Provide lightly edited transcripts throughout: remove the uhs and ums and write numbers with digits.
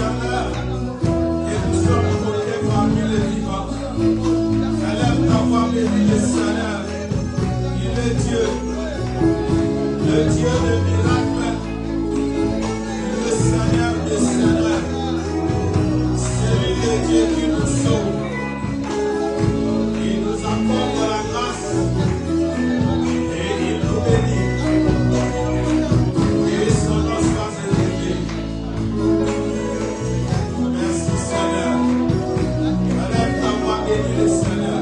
l'éternel et nous sommes côtés parmi les vivants. Élève ta voix, bénis le Seigneur. Il est Dieu, le Dieu de miracles, le Seigneur des Seigneurs. C'est lui le Dieu qui nous sauve. Il nous accorde la grâce et il nous bénit. Et son nom soit élevé. Merci Seigneur. Élève ta voix, bénis le Seigneur.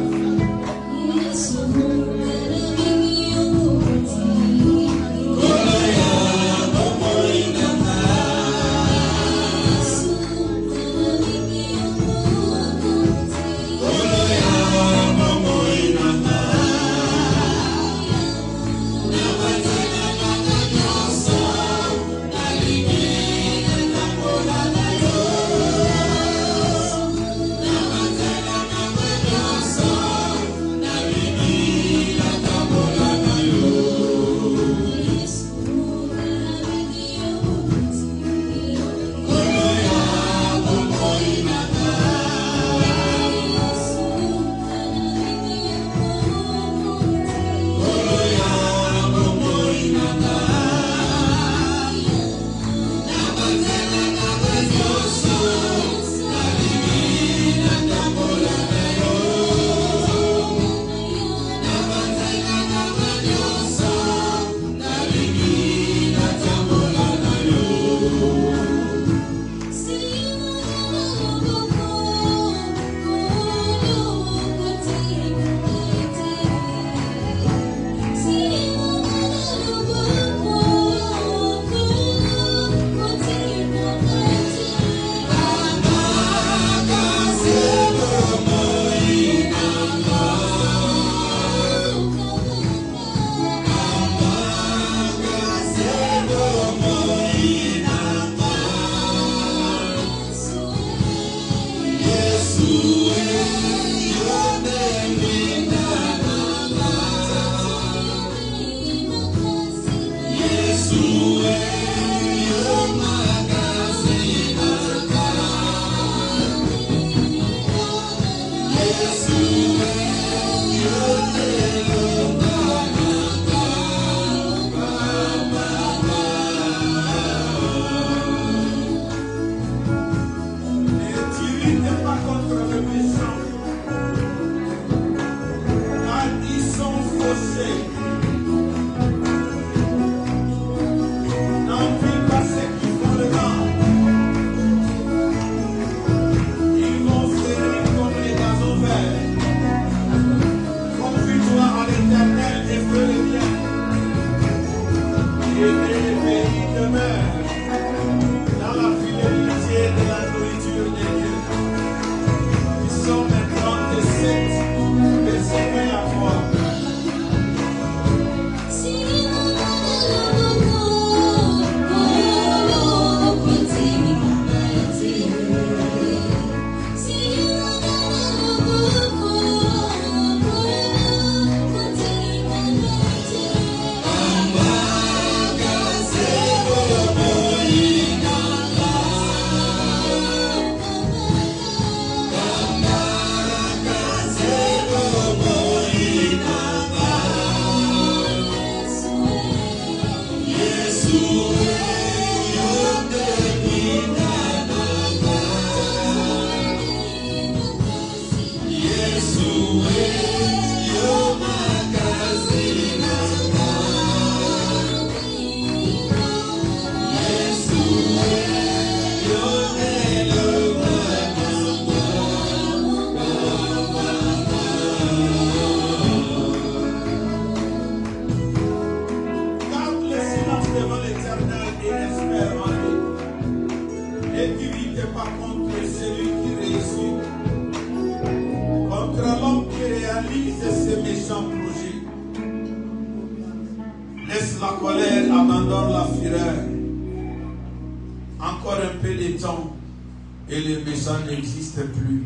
N'existe plus.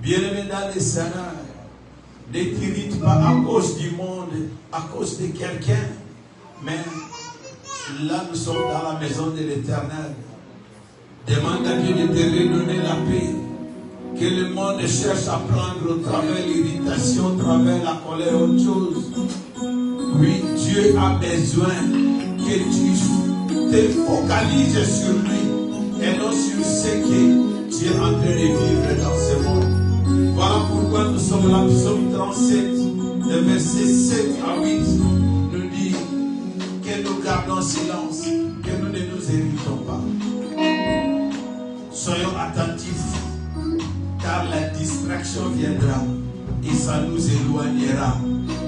Bien-aimé dans le Seigneur, ne t'irrite pas à cause du monde, à cause de quelqu'un, mais là nous sommes dans la maison de l'Éternel. Demande à Dieu de te redonner la paix que le monde cherche à prendre au travers l'irritation, au travers la colère, autre chose. Oui, Dieu a besoin que tu te focalises sur lui et non sur ce que tu es en train de vivre dans ce monde. Voilà pourquoi nous sommes là, Psaume 37, le verset 7 à 8, nous dit que nous gardons silence, que nous ne nous irritons pas. Soyons attentifs, car la distraction viendra et ça nous éloignera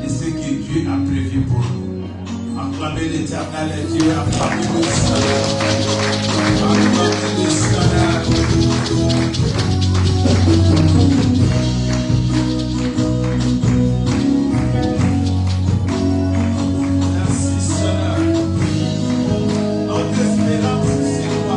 de ce que Dieu a prévu pour nous. Acclamez l'Éternel et Dieu, acclamez le Seigneur. Acclamez le Seigneur. Merci Seigneur. Notre espérance, c'est toi.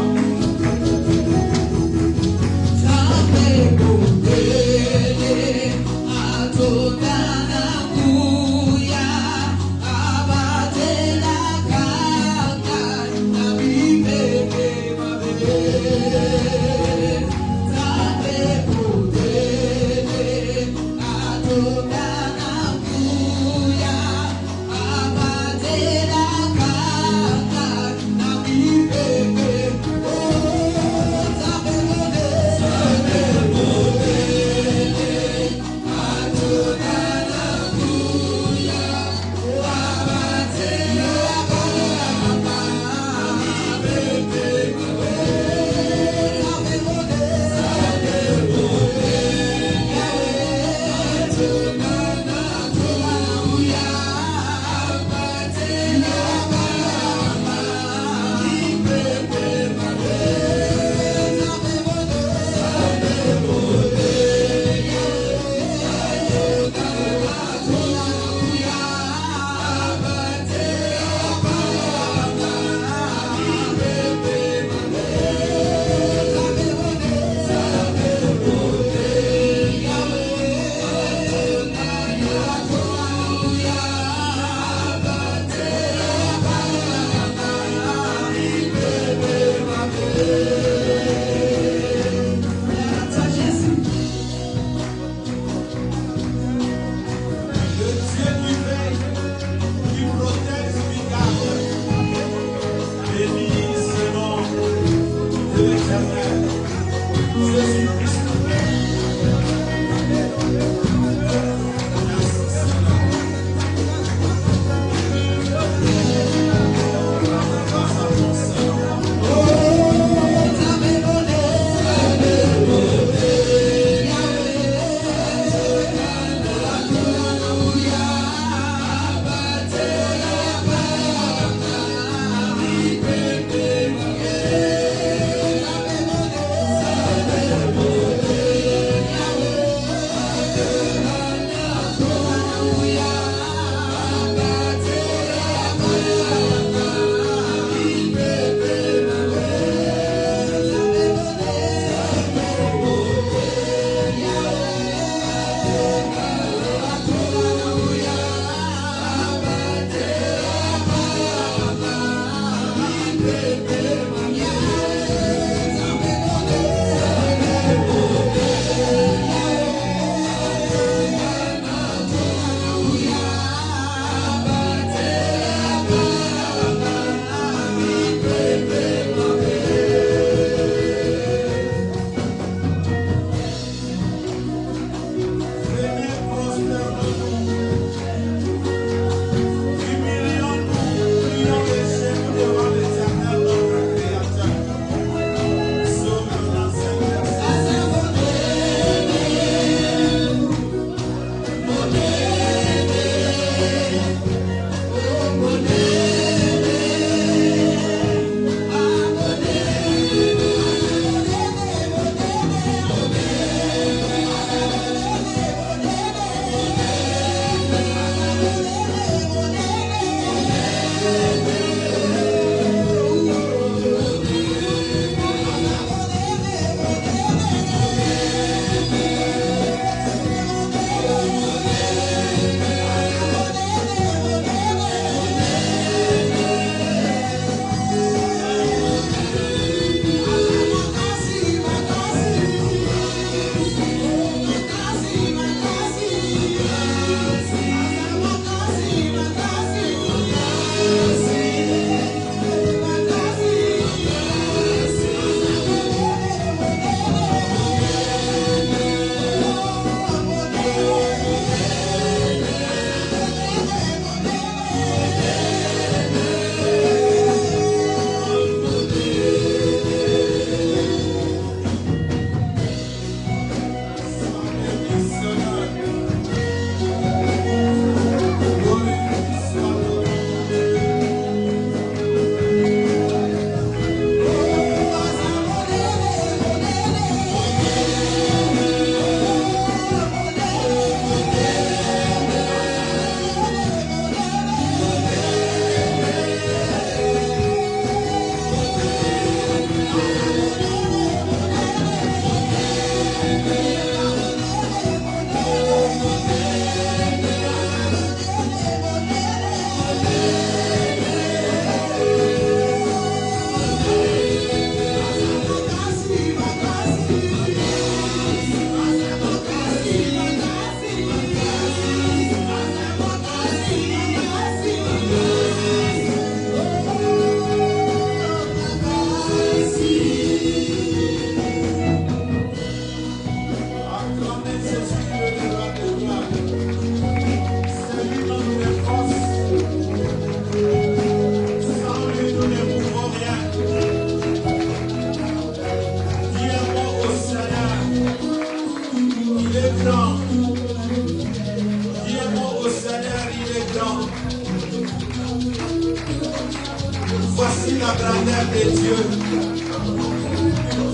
Voici la grandeur de Dieu.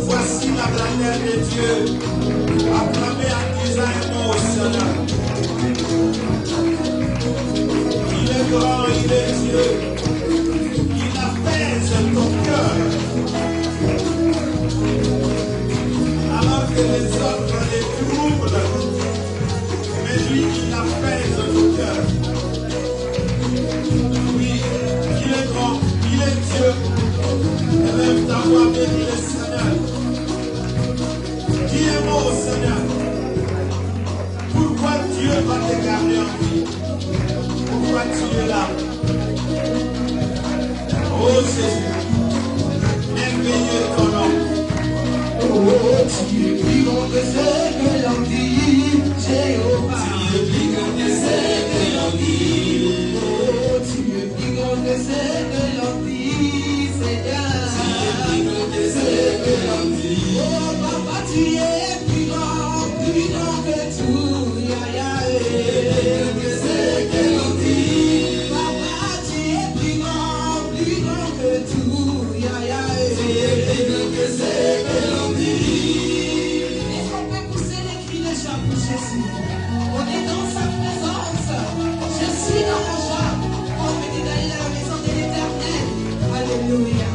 Voici la grandeur de Dieu. Acclamez en disant un mot au Seigneur. Il est grand, il est Dieu. Il apaise ton cœur. Alors que les autres les troublent. Mais lui, il apaise ton cœur. Oui, il est grand, il est Dieu. Élève ta voix, bénis le Seigneur. Dis un mot au Seigneur. Pourquoi Dieu va te garder en vie? Pourquoi tu es là? Oh Jésus, merveilleux ton nom. Oh, tu es plus grand que ce que l'on dit, Jéhovah. Tu es plus grand que ce que l'on dit. Oh, tu es plus grand que ce que l'on dit, Seigneur. Tu es plus grand que ce que l'on dit. Oh, papa, tu es plus grand que tout, ya, ya, Que ce que l'on dit. Papa, tu es plus grand que tout, ya, ya, Tu es plus grand que ce que l'on dit. Est-ce qu'on peut pousser les cris de joie pour Jésus? On est dans sa présence. Je suis dans la joie. On me dit d'aller à la maison de l'Éternel. Alléluia.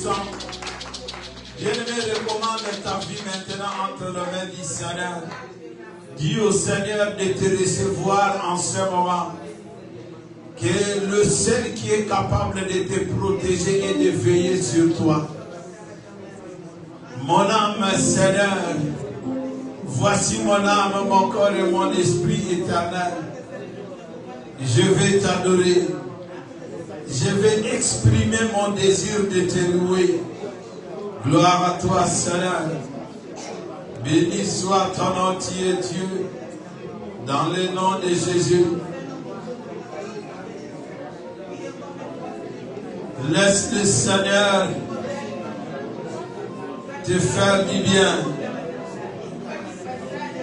sang. Bien-aimé, recommande ta vie maintenant entre les mains du Seigneur. Dis au Seigneur de te recevoir en ce moment. Que le seul qui est capable de te protéger et de veiller sur toi. Mon âme, Seigneur, voici mon âme, mon corps et mon esprit éternel. Je vais t'adorer. Je vais exprimer mon désir de te louer. Gloire à toi, Seigneur. Béni soit ton nom, tu es Dieu. Dans le nom de Jésus. Laisse le Seigneur te faire du bien.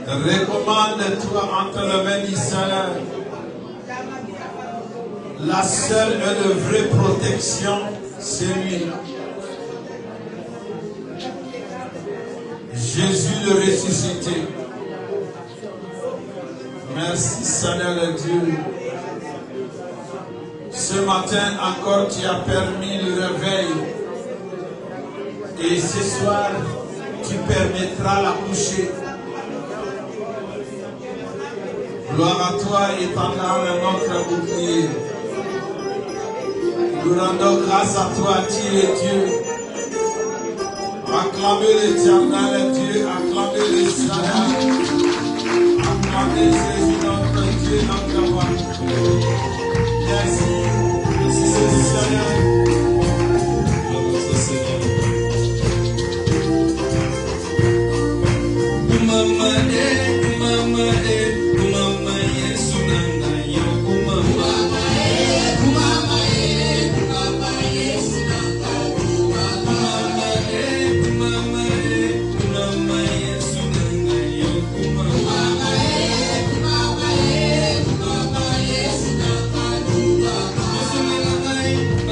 Recommande-toi entre les mains du Seigneur. La seule et de vraie protection, c'est lui. Jésus le ressuscité. Merci Seigneur Dieu. Ce matin encore, tu as permis le réveil. Et ce soir, tu permettras la coucher. Gloire à toi, étendard notre bouclier. Nous rendons grâce à toi, tu es Dieu. Acclamez l'Éternel Dieu, acclamez le Seigneur. Acclamez Jésus notre Dieu, notre roi. Merci. Merci Seigneur.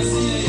Yes,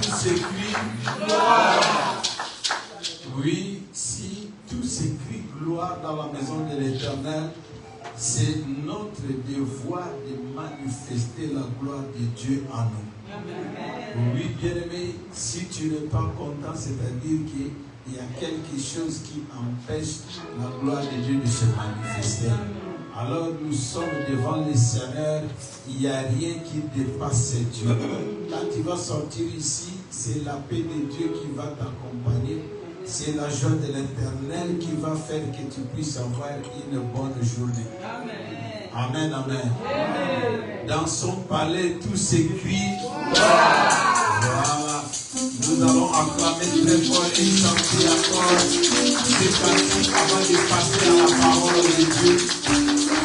Tout s'écrit gloire. Oui, si tout s'écrit gloire dans la maison de l'Éternel, c'est notre devoir de manifester la gloire de Dieu en nous. Oui, bien-aimé, si tu n'es pas content, c'est-à-dire qu'il y a quelque chose qui empêche la gloire de Dieu de se manifester. Alors nous sommes devant le Seigneur, il n'y a rien qui dépasse Dieu. Quand tu vas sortir ici, c'est la paix de Dieu qui va t'accompagner. C'est la joie de l'Éternel qui va faire que tu puisses avoir une bonne journée. Amen, amen. Dans son palais, tout s'écrit. Voilà. Nous allons acclamer très fort et chanter encore ces cantiques avant de passer à la parole de Dieu.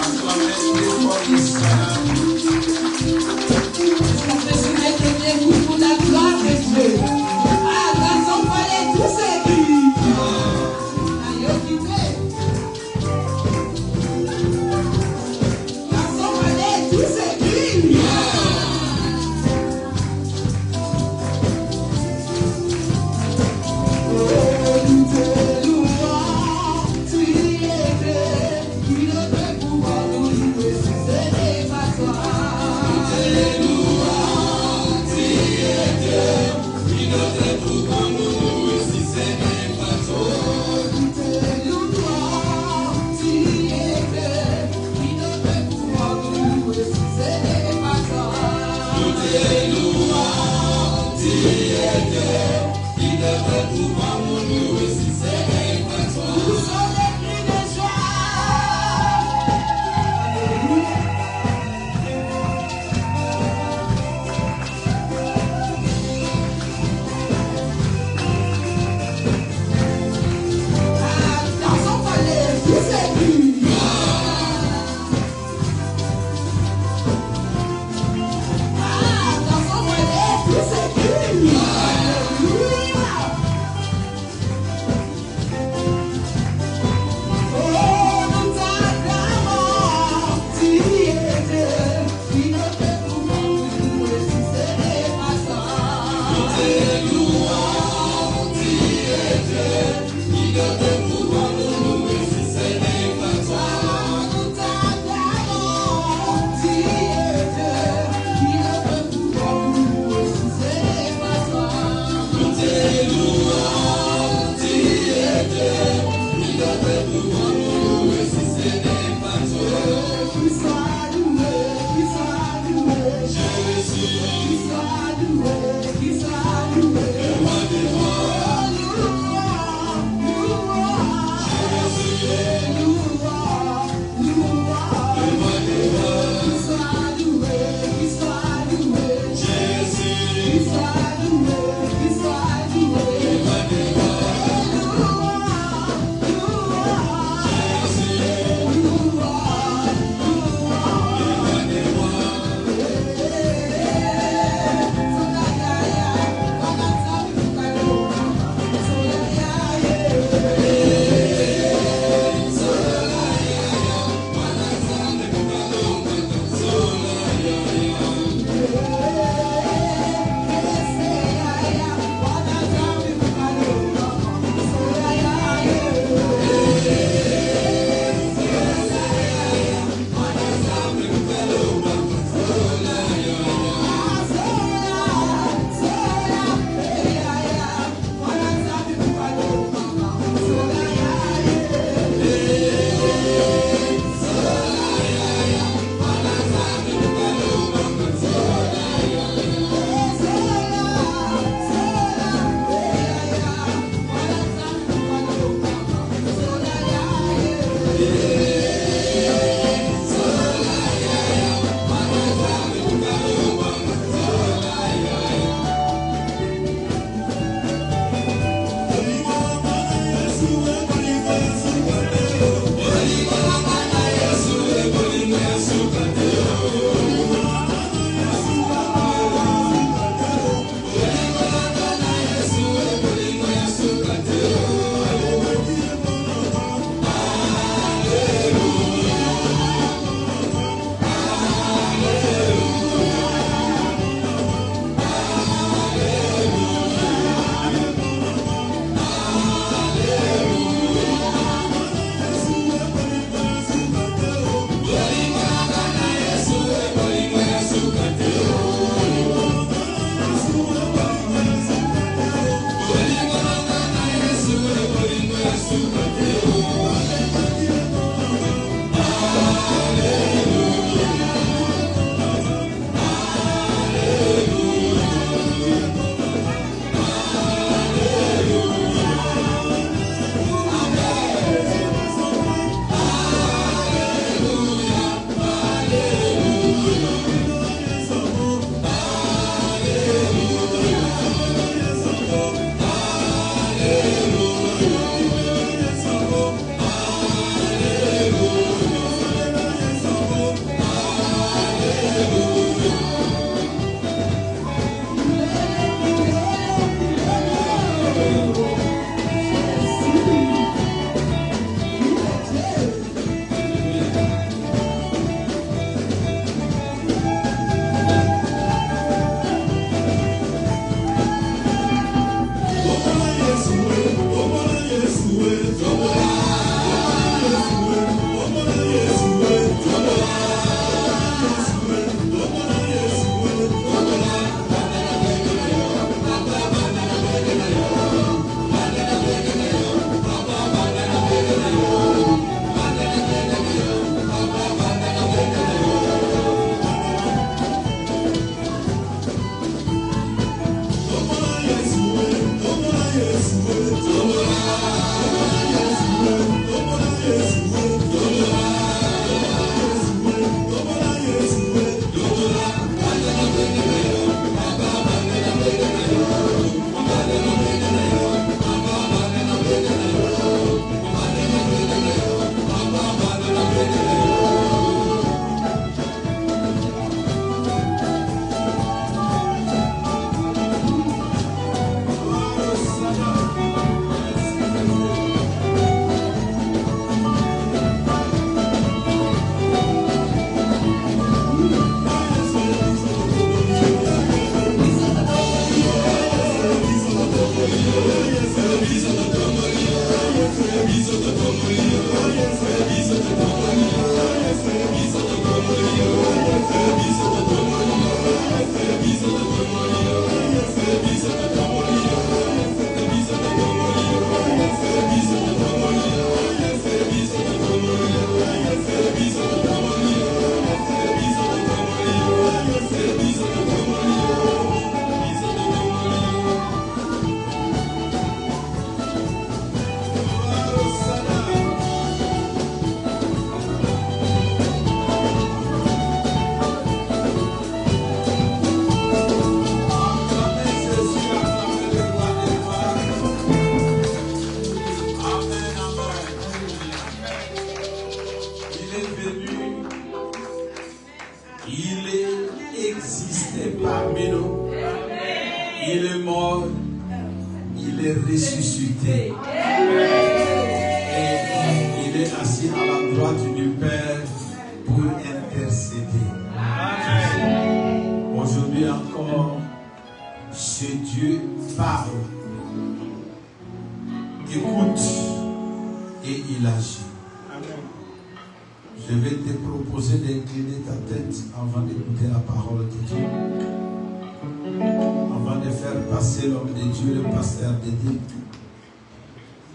Acclamer très fort Israël. Je suis mettre pour la gloire de Dieu. Ah, dans son palais, tout s'écrit. Aïe, occupé. Dans son palais, tout s'écrit. Oh, tout est louange.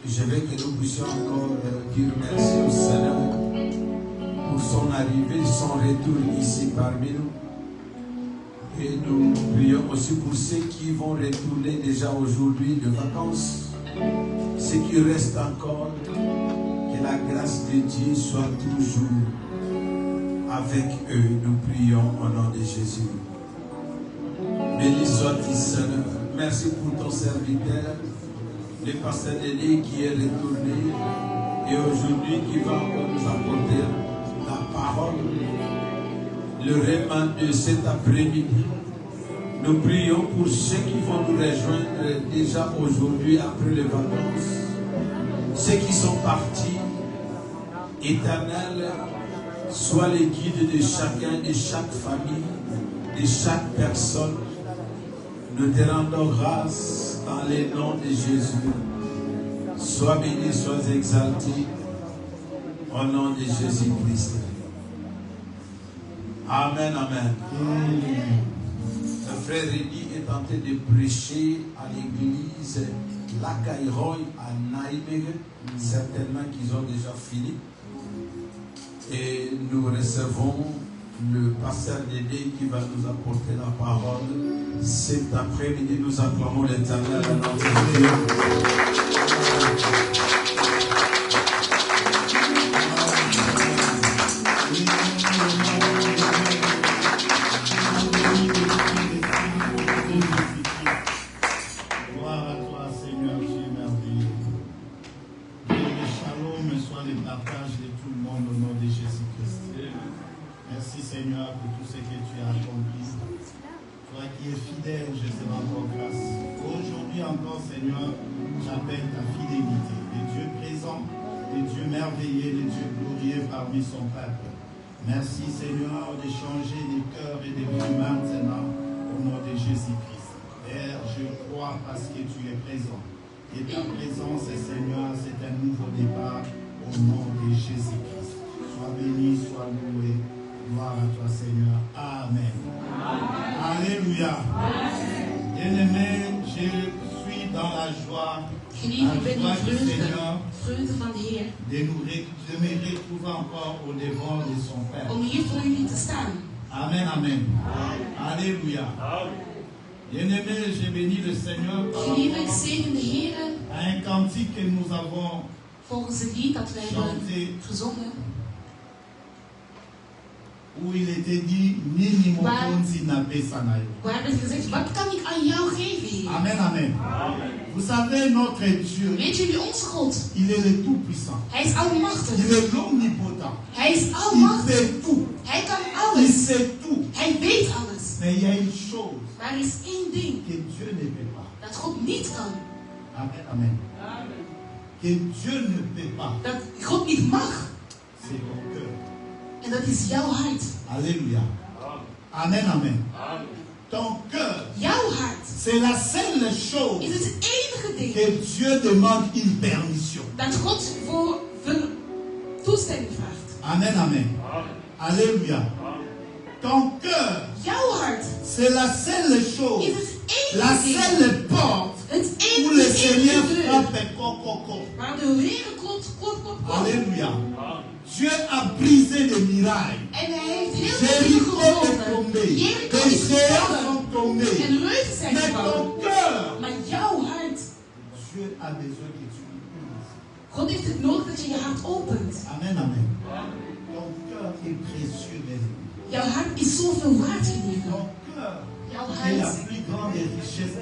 Je veux que nous puissions encore dire merci au Seigneur pour son arrivée, son retour ici parmi nous. Et nous prions aussi pour ceux qui vont retourner déjà aujourd'hui de vacances, ceux qui restent encore, que la grâce de Dieu soit toujours avec eux. Nous prions au nom de Jésus. Béni sois-tu, Seigneur. Merci pour ton serviteur, le pasteur Denis qui est retourné et aujourd'hui qui va encore nous apporter la parole, le réman de cet après-midi. Nous prions pour ceux qui vont nous rejoindre déjà aujourd'hui après les vacances, ceux qui sont partis. Éternel, sois le guide de chacun, de chaque famille, de chaque personne. Nous te rendons grâce dans le nom de Jésus. Sois béni, sois exalté au nom de Jésus-Christ. Amen, amen. Le frère Rémi est en train de prêcher à l'église Lakaïroy à Naïmege. Certainement qu'ils ont déjà fini. Et nous recevons le pasteur Dédé qui va nous apporter la parole. Cet après-midi, nous acclamons l'Éternel à notre Dieu. Gloire à toi, Seigneur, tu es merveilleux. Que le shalom soit le partage de tout le monde au nom de Jésus-Christ. Merci, Seigneur, pour tout ce que tu as accompli. Toi qui es fidèle, je te rends encore grâce. Aujourd'hui encore, Seigneur, j'appelle ta fidélité. Le Dieu présent, le Dieu merveilleux, le Dieu glorieux parmi son peuple. Merci, Seigneur, de changer les cœurs et des vies maintenant au nom de Jésus-Christ. Père, je crois parce que tu es présent. Et ta présence, Seigneur, c'est un nouveau départ au nom de Jésus-Christ. Sois béni, sois loué. Gloire à toi, Seigneur. Amen. Alléluia. Bien-aimé, je suis dans la joie. Geliefde, ik ben in du Seigneur, vreugde van de Heer, de me retrouver encore au devant de son Père. om hier voor jullie te staan. Amen, amen. Alléluia. Bien-aimé, j'ai béni le Seigneur par Geliefde, ik rapport zegen de Heer à un cantique que nous avons volgens het lied dat we hebben chanté, gezongen. où il était dit, Nini mokonzi na pesanayo. Waar werd gezegd, wat kan ik aan jou geven, Heer? Amen, amen. Vous savez, notre Dieu, Weet jullie, onze God, il est le Tout-Puissant. Hij is almachtig. Il est l'omnipotent. Hij is Il almachtig. fait tout. Hij kan Il alles. sait tout. Hij weet alles. Mais il y a une chose Maar er is één ding que Dieu ne peut pas. dat God niet kan. Amen, amen. Que Dieu ne peut pas. Dat God niet mag. C'est ton cœur. En dat is jouw hart. Alléluia. Amen, amen. Ton cœur, Jouw hart c'est la seule chose is het enige ding que Dieu demande une permission. dat God voor toestemming vraagt. Amen, amen. Alléluia. Ton cœur, Jouw hart c'est la seule chose, is het la enige ding, seule porte het où le enige Seigneur deur frappe coco. waar de Heer klopt. Alléluia. Dieu a brisé des murailles. En hij heeft heel veel dingen Jéricho est gebroken. tombé. Jericho Les is géants gevallen. sont tombés. En reuzen zijn Mais gevallen. ton cœur, Maar jouw hart, Dieu a besoin que tu l'ouvres. God heeft het nodig dat je je hart opent. Amen, amen. Ton cœur est précieux, mes amis. Jouw hart is zoveel waard, geliefde. Ton cœur Jouw est la hart plus grande richesse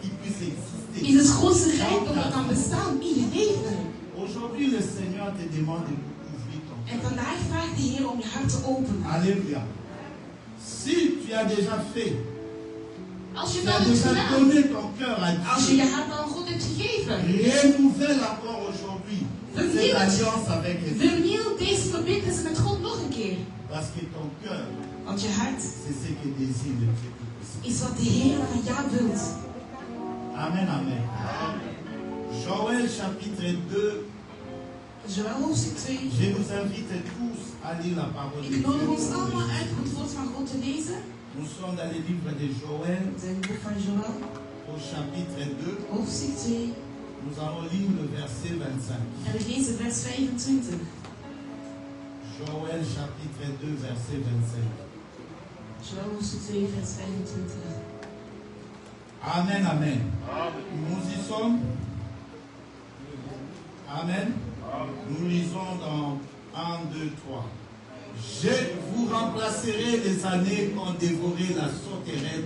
qui puisse is exister. het grootste rijkdom dat kan bestaan in je leven. Aujourd'hui, le Seigneur te demande d'ouvrir ton En cœur. vandaag vraagt de Heer om je hart te openen. Alléluia. Si tu as déjà fait, Als je tu wel as hebt déjà gedaan, donné ton cœur à als je Dieu, je hart aan God hebt gegeven, renouvelle encore aujourd'hui cette alliance avec les dieux. vernieuw deze verbintenis met God nog een keer. Parce que ton cœur, Want je hart c'est ce que désire le Dieu Tout-Puissant. is wat de Heer van jou wilt. Amen, amen. Joël chapitre 2. Joël hoofdstuk 2. Je vous invite tous à lire la parole de Ik nodig ons Dieu. allemaal uit om het woord van God te lezen. Nous sommes dans le livre de Joël, We zijn in het boek van Joël, au chapitre 2. hoofdstuk 2. Nous allons lire le verset 25. En we lezen vers 25. Joël chapitre 2, verset 25. Joël hoofdstuk 2, vers 25. Amen, amen. Nous y sommes. Amen. Nous lisons dans 1, 2, 3. Je vous remplacerai les années qu'ont dévoré la sauterelle,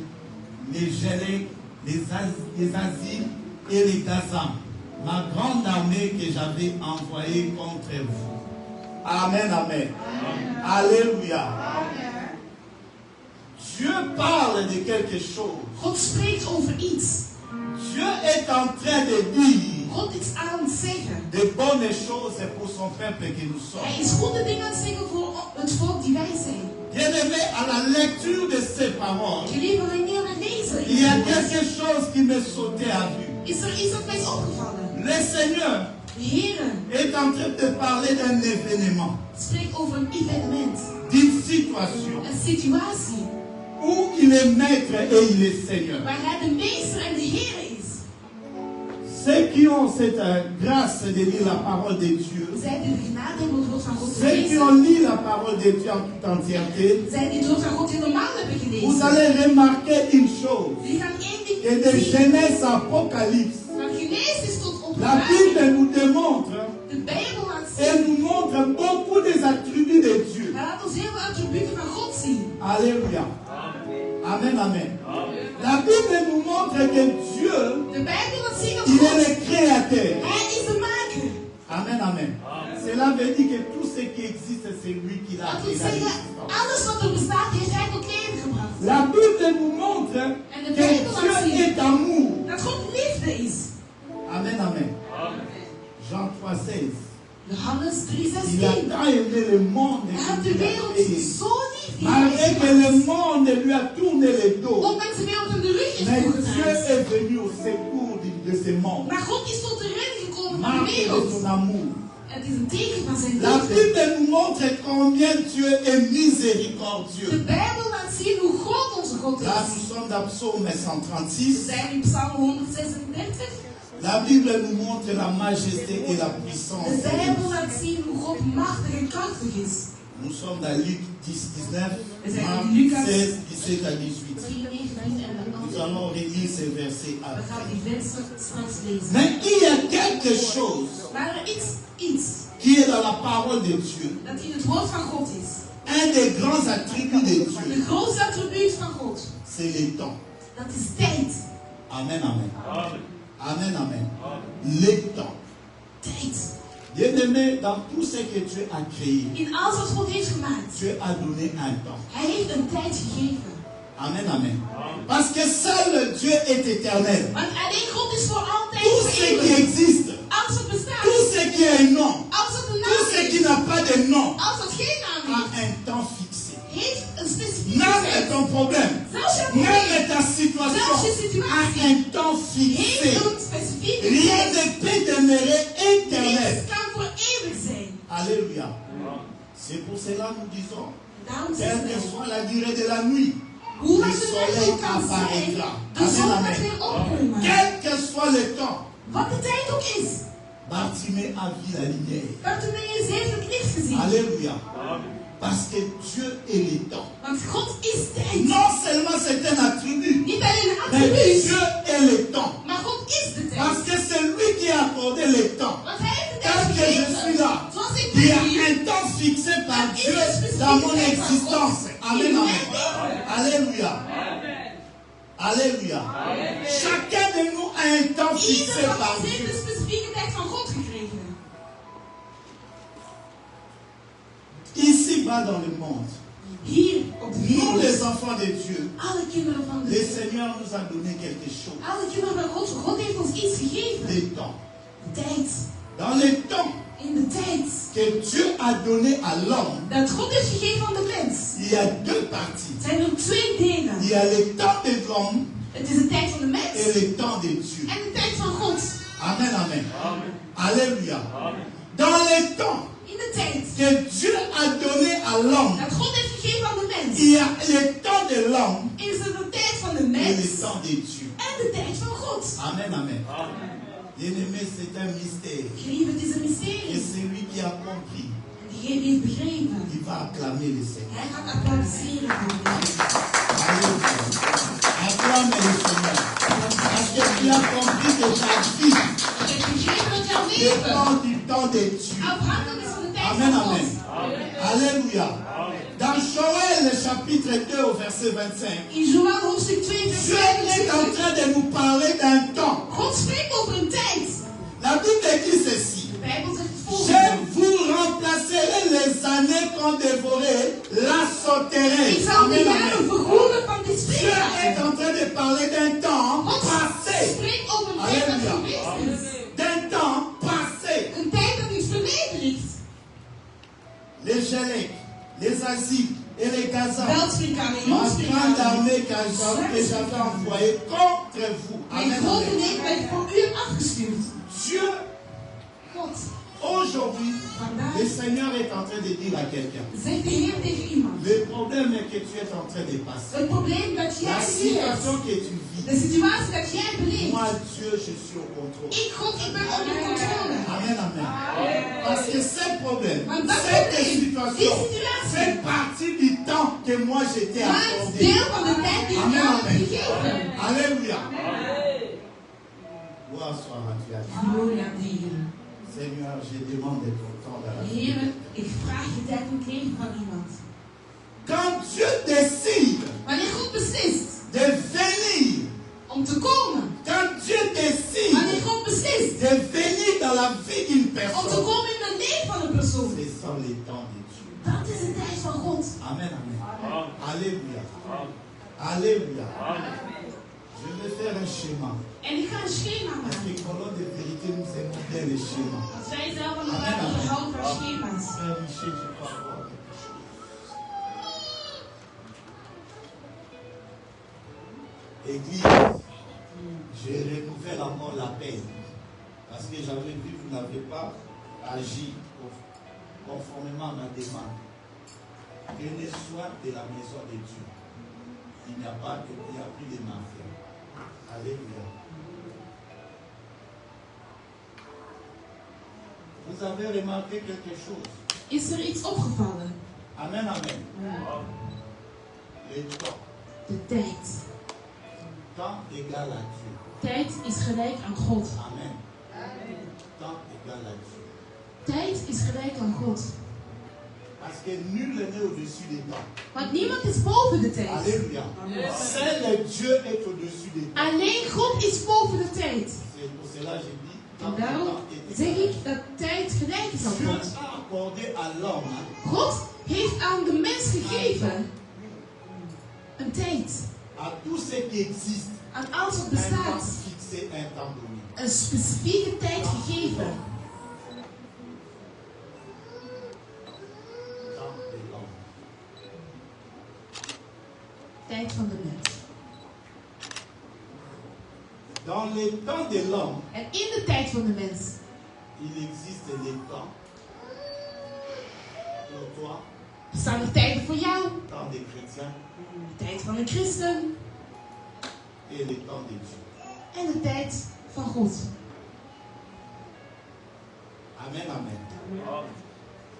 les gelées, les asiles et les gazans, ma grande armée que j'avais envoyée contre vous. Amen, amen. Alléluia. Dieu parle de quelque chose. God spreekt over iets. Dieu est en train de dire God is aan het zeggen. de bonnes choses pour son peuple que nous sommes. Hij is goede dingen aan het zeggen voor het volk die wij zijn. Bien-aimé, à la lecture de ces paroles, Geliefde, wanneer we lezen, il y a quelque chose qui me sautait à vue. is er iets dat mij is opgevallen. Le Seigneur De Heer est en train de parler d'un événement, spreekt over een evenement, d'une situation een situatie, où il est maître et il est Seigneur. waar hij de meester en de Heer is. Ceux qui ont cette grâce de lire la parole de Dieu, Zij die de genade hebben om het woord van God te ceux qui lezen, ont lu la parole de Dieu en toute entièreté, zij die het woord van God helemaal hebben vous gelezen, allez remarquer une chose, die gaan één ding que de zien. Genèse à Apocalypse, Van Genesis tot la Openbaring, Bible nous démontre de Bijbel laat et zien. nous montre beaucoup des attributs de Dieu. Hij laat ons heel veel attributen van God zien. Alléluia. Amen, amen. La Bible nous montre que Dieu, De Bijbel laat zien dat il est God, le créateur. hij is de maker. Amen, amen. Cela veut dire que tout ce qui existe, c'est lui qui l'a Dat wil créé. zeggen, alles wat er bestaat, heeft hij tot leven gebracht. La Bible nous montre que Dieu est amour. Dat God liefde is. Amen, amen. Jean 3,16. Johannes Il a 3:16. tant aimé le monde Hij had de qu'il a wereld créé. zo lief. die hij Malgré heeft que gemaakt. le monde lui a tourné le dos. Ondanks de wereld hem de rug heeft Mais Dieu toegedraaid. est venu au secours de ce monde. Maar God is tot de redding gekomen van de Marque de wereld. son amour. Het is een teken van zijn La liefde. Bible nous montre combien Dieu est De miséricordieux. Bijbel laat zien hoe groot onze God Là, is. nous sommes dans Psaume We 136. zijn in Psalm 136. La Bible nous montre la majesté et la De puissance. Bijbel laat zien hoe God machtig en krachtig is. Nous sommes dans Luc 10, 19, We zijn Marc in Lucas 16, 17 à 18. 3, 19 en Nous dan allons relire ces versets we gaan après. die versen straks lezen. Mais il y a quelque chose Maar er is iets qui est dans la parole de Dieu. dat in het woord van God is. Un des grands attributs de Dieu, De grootste attribuut van God. c'est le temps. Dat is tijd. Amen, amen. Amen, amen. Le temps. Tijd. Bien-aimé, dans tout ce que Dieu a créé, In alles wat God heeft gemaakt. Dieu a donné un temps. Hij heeft een tijd gegeven. Amen, amen. Parce que seul Dieu est éternel. Want alleen God is voor altijd Tout ce qui eeuwig. existe, Alles wat bestaat. tout ce qui a un nom, Alles wat een tout naam ce qui heeft. n'a pas de nom, Alles wat geen a naam heeft. un temps fixé. Heeft een specifieke Même tijd. ton problème, Zelfs jouw même probleem. ta situation Zelfs je a situatie. un temps fixé. Heeft een specifieke Rien tijd. ne peut demeurer éternel. Niets kan voor eeuwig zijn. Alléluia. C'est pour cela que nous disons, Daarom quelle zeggen que we, soit la durée de la nuit, hoe le lang de soleil nacht ook kan zijn, apparaîtra. de Amen, zon gaat amen. weer opkomen. Quel que soit le temps, Wat de tijd ook is. Bartimée a vu la lumière. Bartimaeus heeft het licht gezien. Alléluia. Parce que Dieu est le temps. Want God is tijd. Non seulement c'est un attribut, Niet alleen een mais attribuut, Dieu est le temps. maar God is de tijd. Parce que c'est lui qui a accordé le temps. Want hij heeft de Tant tijd que je suis gegeven. là, Zoals ik il y ben a hier, un temps fixé par Dieu dans mon existence. Amen, amen. Alléluia. Alléluia. Chacun de nous a un temps fixé ieder van par ons heeft Dieu. een specifieke tijd van God gekregen. Ici-bas dans le monde, Hier op de nous wereld. les enfants de Dieu, Alle kinderen van le God. Seigneur nous a donné quelque chose. Alle kinderen van God. God heeft ons iets gegeven. Le temps. De tijd. Dans le temps In de tijd. que Dieu a donné à l'homme, Dat God heeft gegeven aan de mens. il y a deux parties. Zijn er twee delen. Il y a le temps de l'homme Het is de tijd van de et mens. le temps de Dieu. En de tijd van God. Amen, amen. Alléluia. Dans le temps In de tijd. que Dieu a donné à l'homme, Dat God heeft gegeven aan de mens. il y a le temps de l'homme Is er de tijd van de et le mens. temps de Dieu. En de tijd van God. Amen, amen. Bien-aimé, c'est un mystère. Geliefd, het is een Et mysterie. celui qui a compris, En diegene die heeft begrepen. il va acclamer le Seigneur. Hij gaat applaudisseren voor de Heer. Alléluia. Acclame le Seigneur. Parce que tu as compris que ta vie Je hebt begrepen dat jouw leven dépend du temps de Dieu. afhankelijk is van de tijd Amen, van God. amen. Alléluia. Dans Joël, le chapitre 2, au verset 25, In Joël hoofdstuk 2 vers Dieu est en 25. train de nous parler d'un temps. God spreekt over een tijd. La Bible dit ceci. De Bijbel zegt het Je volgende. vous remplacerai les années qu'ont dévoré la Ik sauterelle. zal de Amen, jaren amen. vergoeden van dit Dieu est spreken. en train de parler d'un temps God passé. spreekt over een tijd dat Halleluja. geweest is. D'un temps passé. Een tijd dat iets verleden ligt. Les Gélec, les Asiques et les Gazans, Veldspringkanen, ma grande jongspringkanen. armée que j'avais envoyée contre vous. Mijn Amen, grote amen. leger werd voor u afgestuurd. Dieu, God, aujourd'hui, vandaag le Seigneur est en train de dire à quelqu'un, zegt de Heer tegen iemand. le problème est que tu es en train de passer. Het probleem dat La jij situation leert, que tu vis, de situatie dat jij beleeft. moi, Dieu, je suis au contrôle. Ik, God, ik ben onder controle. Amen, amen. Parce que ce problème, Want dat cette probleem, die situation, situatie, fait partie du temps que moi j'étais maakt accordé. deel van de tijd die ik Amen, jou heb amen. gegeven. Alléluia. Gloire soit à Dieu. Glorie aan de Heer. Seigneur, je demande de ton temps dans la vie. Heer, ik vraag je tijd om te leven van iemand. Quand Dieu décide Wanneer God beslist de venir, om te komen, quand Dieu décide wanneer God beslist de venir dans la vie d'une om te personne, komen in het leven van een persoon, ce sont les temps de Dieu. dat is de tijd van God. Amen, amen. Alléluia. Alléluia. Je vais faire un schéma. En ik ga een schema Parce maken. que colonne de vérité, nous aimons bien les schémas. Want wij zelf aan elkaar onderhouden van schema's. Frère Michel, je crois avoir quelque chose. Église, je renouvellement l'appel. Parce que j'avais vu que vous n'avez pas agi conformément à ma demande. Prenez soin de la maison de Dieu. Il n'y a plus de mafia. Alléluia. Vous avez remarqué quelque chose. Is er iets opgevallen? Amen, amen. Le temps. De tijd. Temps égal à Dieu. Tijd is gelijk aan God. Amen. Temps égal à Dieu. Tijd is gelijk aan God. Parce que nul n'est au-dessus des temps. Want niemand is boven de tijd. Alléluia. Seul Dieu est au-dessus des temps. Alleen God is boven de tijd. C'est pour cela que je dis, En temps daarom est zeg égal. ik dat tijd gelijk is aan Dieu God. a accordé à l'homme God heeft aan de mens gegeven een tijd. à tout ce qui existe Aan alles wat un temps bestaat. fixé, un temps donné. Een specifieke tijd gegeven. Temps de l'homme. Tijd van de mens. Dans le temps de l'homme, En in de tijd van de mens il existe le temps toi, Bestaan er tijden voor jou, temps des chrétiens de tijd van een christen et le temps de Dieu. en de tijd van God. Amen, amen.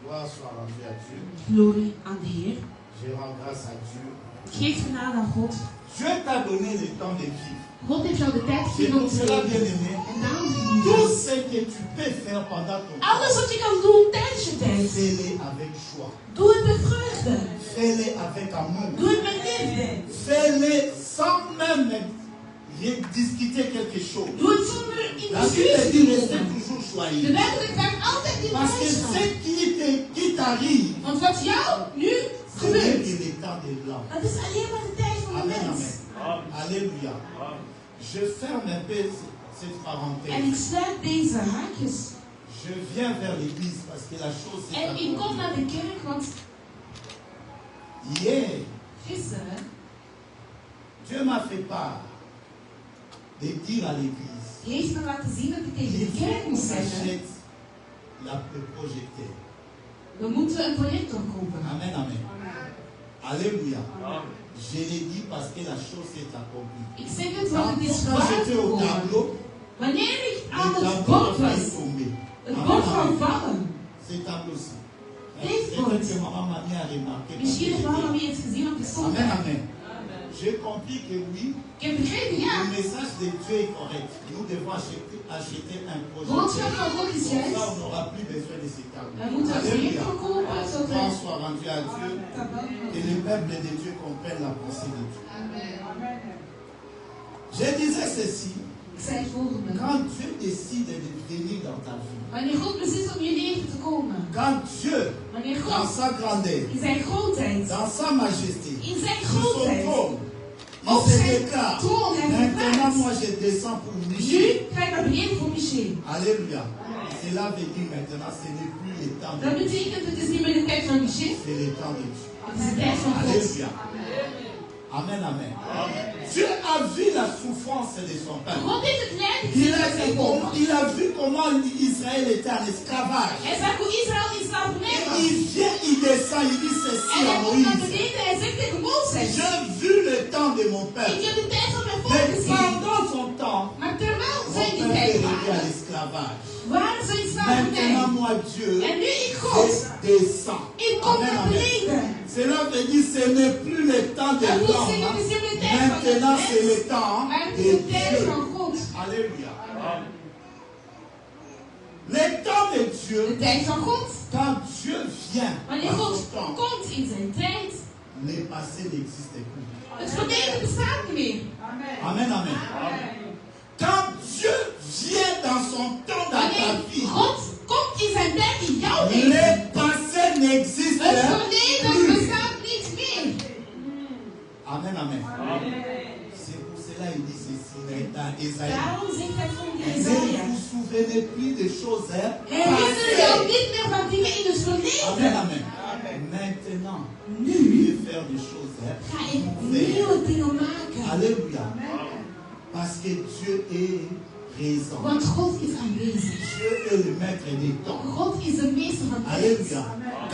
Gloire soit rendue à Dieu. Glorie aan de Heer. Je rends grâce à Dieu. Geef genade aan God. Dieu t'a donné le temps de vivre. God heeft jou de tijd C'est gegeven om pour te cela, leven. bien-aimé, En daarom tout geliefde. ce que tu peux faire pendant ton temps, Alles wat je kan doen tijdens je tijd. fais-le avec joie. Doe het met vreugde. Fais-le avec amour. Doe het met liefde. Fais-le sans même discuter quelque chose. Doe het zonder in La Bible dit discussie te rester komen. toujours De joyeux. Bijbel zegt altijd die Parce que blijdschap. ce qui t'arrive, Want wat jou nu ce n'est gebeurt, que le temps de l'homme. dat is alleen maar de tijd van de Amen, mens. amen. Alléluia. Je ferme un peu cette En ik parenthèse. sluit deze haakjes. Je viens vers l'église parce que la chose s'est En ik kom accomplie. naar de kerk, want Hier, gisteren Dieu m'a fait part de dire à l'église, heeft me laten zien dat ik tegen il de faut kerk qu'on moest zeggen, achète le projecteur. we moeten een projector kopen. Amen, amen. Alléluia. Je l'ai dit parce que la chose s'est accomplie. Ik zeg het, want het is Quand j'étais au waar. tableau, Wanneer ik aan le het tableau bord a failli was, tomber. het Amen, bord amen. van vallen. Ce tableau-ci. Deze Peut-être bord. que maman m'a mis à remarquer. parce Misschien que heeft mama j'étais- weer eens gezien, want ik stond Amen, daar. amen. J'ai compris que oui, Ik heb begrepen, ja. le message de Dieu est correct. Nous devons acheter un Boodschap projet. van God is Comme ça, juist. on n'aura plus besoin de ces tables. We moeten het Alléluia. projector kopen, zodat Gloire we soit rendue à Dieu et le peuple de Dieu comprenne la pensée de Dieu. Je disais ceci, Ik zei het volgende. quand Dieu décide de venir dans ta vie, Wanneer God beslist om je leven te komen. quand Dieu, Wanneer dans God sa grandeur, in zijn grootheid, dans sa majesté, in zijn sur son grootheid, trône, op il se zijn déclare, troon heeft maintenant geplaatst. moi je descends pour Nu Michel. ga ik naar beneden voor Michel. Alléluia. Cela veut dire maintenant, ce n'est plus le temps de Dat Dieu, betekent, het is niet meer de tijd van Michel, c'est le temps de Dieu. het is de tijd van God. Alléluia. Amen, amen. Dieu a vu la souffrance de son peuple. God heeft het lijden Il gezien a, van zijn volk. il a vu comment Israël était en esclavage. Hij zag hoe Israël in slavernij Et was. il vient, il descend, il dit ceci En à hij komt naar Moïse. beneden en hij zegt tegen Mozes, J'ai vu le temps de mon ik peuple. heb de tijd van mijn volk Mais gezien. pendant son temps, Maar terwijl mon zij die peuple tijd est réduit à waren, l'esclavage. waren ze in slavernij. Maintenant, moi, Dieu, En nu ik God, je descends. ik kom Amen, naar amen. beneden. Cela veut dire ce n'est plus le temps de Dat wil l'homme. zeggen, het is niet meer de tijd van de Maintenant, c'est le mens, temps maar het de is de tijd Dieu. van God. Alléluia. Le temps de De Dieu, tijd van God. quand Dieu vient Wanneer à God son temps, komt in zijn tijd, le passé n'existe plus. het verleden bestaat niet meer. Amen, amen. Quand Dieu vient dans son temps dans ta Wanneer vie, God komt in zijn tijd in jouw leven, le passé n'existe het verleden plus. bestaat niet meer. Amen, amen. C'est pour cela qu'il dit ceci dans Esaïe. Daarom zegt hij volgens Ne Jesaja. vous souvenez plus des choses Herinner jou passées. niet meer van dingen in het Amen, verleden. amen. Maintenant, Nu je vais faire des choses ga ik nouvelles. nieuwe dingen maken. Alléluia. Parce que Dieu est présent. Want God is aanwezig. Dieu est le maître des temps. God is de meester van tijd. Alléluia.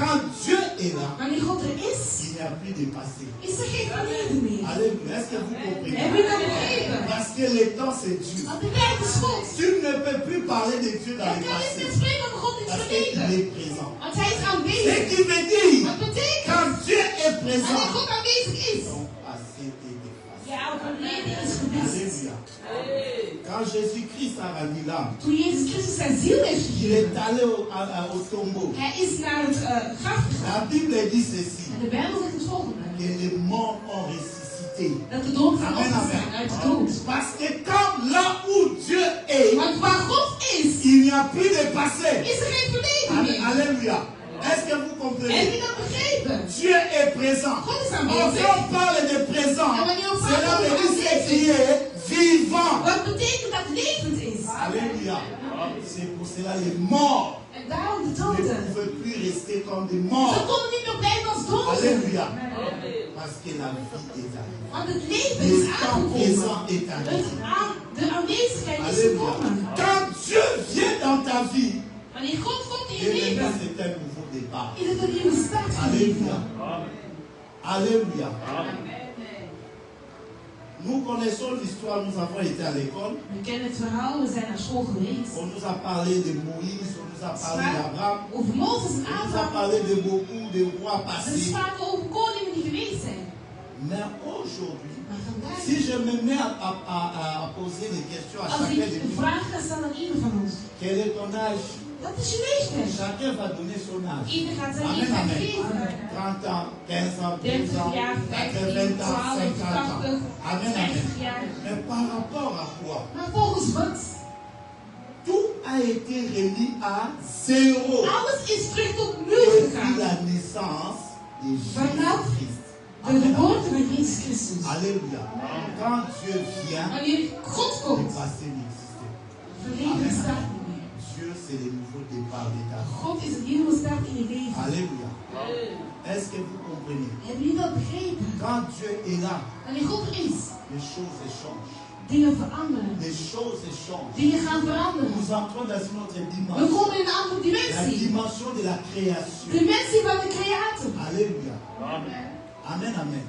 Quand Dieu est là, Wanneer God er is, il n'y a plus de passé. is er geen verleden meer. Alléluia. Est-ce que vous Heb comprenez? je dat begrepen? Parce que le temps, c'est Dieu. Want de tijd is God. Tu ne peux plus parler de Dieu dans Je le kan niet passé. meer spreken over God in het Parce qu'il verleden. est présent. Want hij is Ce aanwezig. qui veut dire, Wat betekent? quand Dieu est Wanneer présent, God aanwezig is, ton passé est effacé. jouw verleden is gewist. Alléluia. Quand Jésus-Christ a rendu l'âme, Toen Jezus Christus zijn ziel heeft il gegeven, est allé au tombeau. hij is naar het graf gegaan. La Bible dit ceci, En de Bijbel zegt het volgende. que les morts ont ressuscité. Dat de dood gaan Amen, opgestaan amen. uit de dood. Parce que quand là où Dieu est, Want waar God is, il n'y a plus de passé. is er geen verleden Amen. meer. Alléluia. Est-ce que vous Heb comprenez? je dat begrepen? Dieu est présent. God is Quand aanwezig. on parle de présent, En wanneer we cela praten veut over dire ce aanwezig, qui est vivant. wat betekent dat levend is? Alléluia. C'est pour cela les morts En daarom de ne doden. pouvaient plus rester comme des Ze morts. konden niet meer blijven als doden. Alléluia. Parce que la vie est arrivée. Want het leven Le is temps présent aangekomen. est arrivé. De aanwezigheid is Alléluia. gekomen. Quand Dieu vient dans ta vie, Wanneer God komt in je et maintenant leven, c'est un nouveau départ. is het een nieuwe start Alléluia. Alléluia. Nous connaissons l'histoire, nous avons été à l'école. We kennen het verhaal, we zijn naar school geweest. On nous a parlé de Moïse, on nous a parlé d'Abraham, Over Mozes en on nous a Abraham. parlé de beaucoup de rois We passés. spraken over koningen die geweest zijn. Mais aujourd'hui, Maar vandaag, si je me mets à poser des questions à als chacun ik de een nous, vraag ga stellen aan ieder van ons. quel est ton âge? Wat is je leeftijd? Chacun va donner son âge. Ieder gaat zijn Amen, leeftijd amen. geven. 30 ans, 15 ans, 30 12 ans, jaar, 15, 20 ans, 12, 50 ans. 80, Amen, amen. 50 jaar. Mais par rapport à quoi? Maar volgens wat? Tout a été réduit à zéro Alles is terug tot nul depuis gegaan. la naissance de Vanaf Jésus-Christ. de geboorte van Jezus Christus. Alléluia. Quand Dieu vient, Wanneer God le komt, passé n'existe pas. verleden bestaat niet meer. Dieu, c'est le nouveau départ de ta vie. God is een nieuwe start in je leven. Alléluia. Est-ce que vous comprenez? Hebben jullie dat begrepen? Quand Dieu est là, Wanneer God er is, les choses changent. dingen veranderen. Les choses changent. Dingen gaan veranderen. Nous entrons dans une autre We dimension. komen in een andere La dimensie. dimension de la création. Dimensie van de creator. Alléluia. Amen, amen.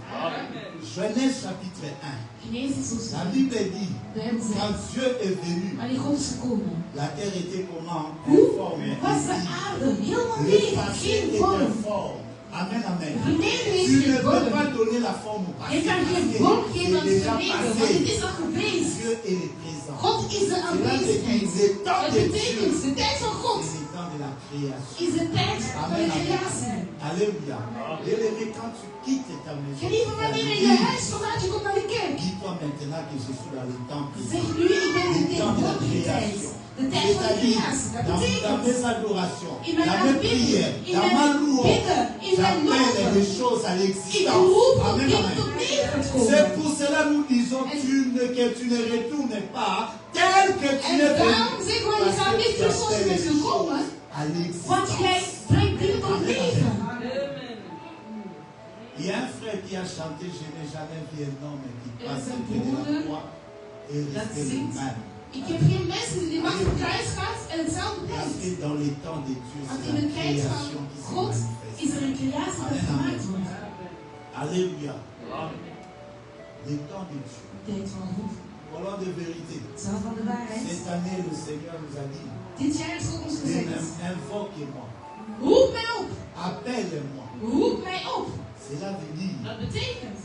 Genèse chapitre 1. Genesis La hoofdstuk. Bible dit, De Bijbel quand zegt, Dieu est venu, wanneer God is gekomen, la terre était comment? hoe Informe. was de aarde? Helemaal Le leeg, passé geen est vorm. informe. Amen, amen. Verleden heeft Tu ne geen peux vorm. pas donner la forme au passé. Je kan parce geen que vorm geven aan c'est het déjà verleden, want passé. het is al geweest. Dieu est le présent. God is de Cela aanwezigheid. veut dire le temps Het de Dieu. betekent, de tijd van God C'est le temps de la création. is de tijd van Amen, de amen. creatie. Alléluia. Bien-aimé, quand tu quittes ta maison, Gelieve, wanneer je je huis verlaat, je komt naar de kerk. dis-toi maintenant que je suis dans le temps Zeg présent. nu, ik ben in de Le temps de la tegenwoordige tijd. création. De tijd van de C'est-à-dire, creatie. Dat dans betekent, mes adorations, in mijn dans mes prières, aanbidding, in dans ma mijn louange, bidden, in mijn j'appelle loven, les choses à ik l'existence. roep op Amen, dingen amen. tot leven te C'est komen. pour cela nous disons que tu ne retournes pas tel que tu En es venu. daarom zeggen wij, je gaat niet terug zoals je bent gekomen, À want jij l'existence. brengt dingen tot leven. Il y a un frère qui a chanté Je n'ai jamais vu un homme qui Er passe is een près de la broeder croix et dat rester le zingt. même. Ik heb geen mensen die achter het kruis gaat en hetzelfde Parce denkt. que dans les temps de Dieu, Want c'est in la de tijd création van qui se God manifeste. is er een creatie dat gemaakt wordt. Alléluia. Les temps de Dieu. De tijd van God. Voilà de vérité. Zal van de waarheid. Cette année, le Seigneur nous a dit Dit jaar is God ons gezegd. invoque-moi, Roep mij op. appelle-moi. Roep mij op. Cela veut dire Dat betekent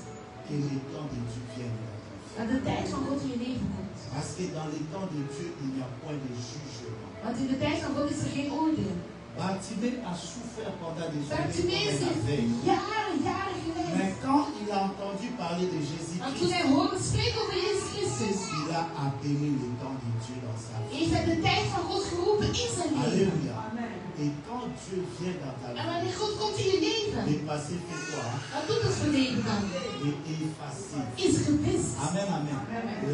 que les temps de Dieu viennent dans ta vie. dat de tijd van God in je leven komt. Parce que dans les temps de Dieu, il n'y a point de jugement. Want in de tijd van God is er geen oordeel. Bartimée a souffert pendant des années Bartimaeus comme un heeft aveugle. jaren geleden. Mais quand il a entendu parler de En toen Jésus-Christ, hij hoorde spreken over Jezus Christus, il a appelé le temps de Dieu dans sa vie. heeft hij de tijd van God geroepen in zijn leven. Alléluia. Et quand Dieu vient dans ta En vie, wanneer God komt in je leven, le passé fait quoi? wat doet het verleden dan? Il est effacé. Is gewist. Amen, amen.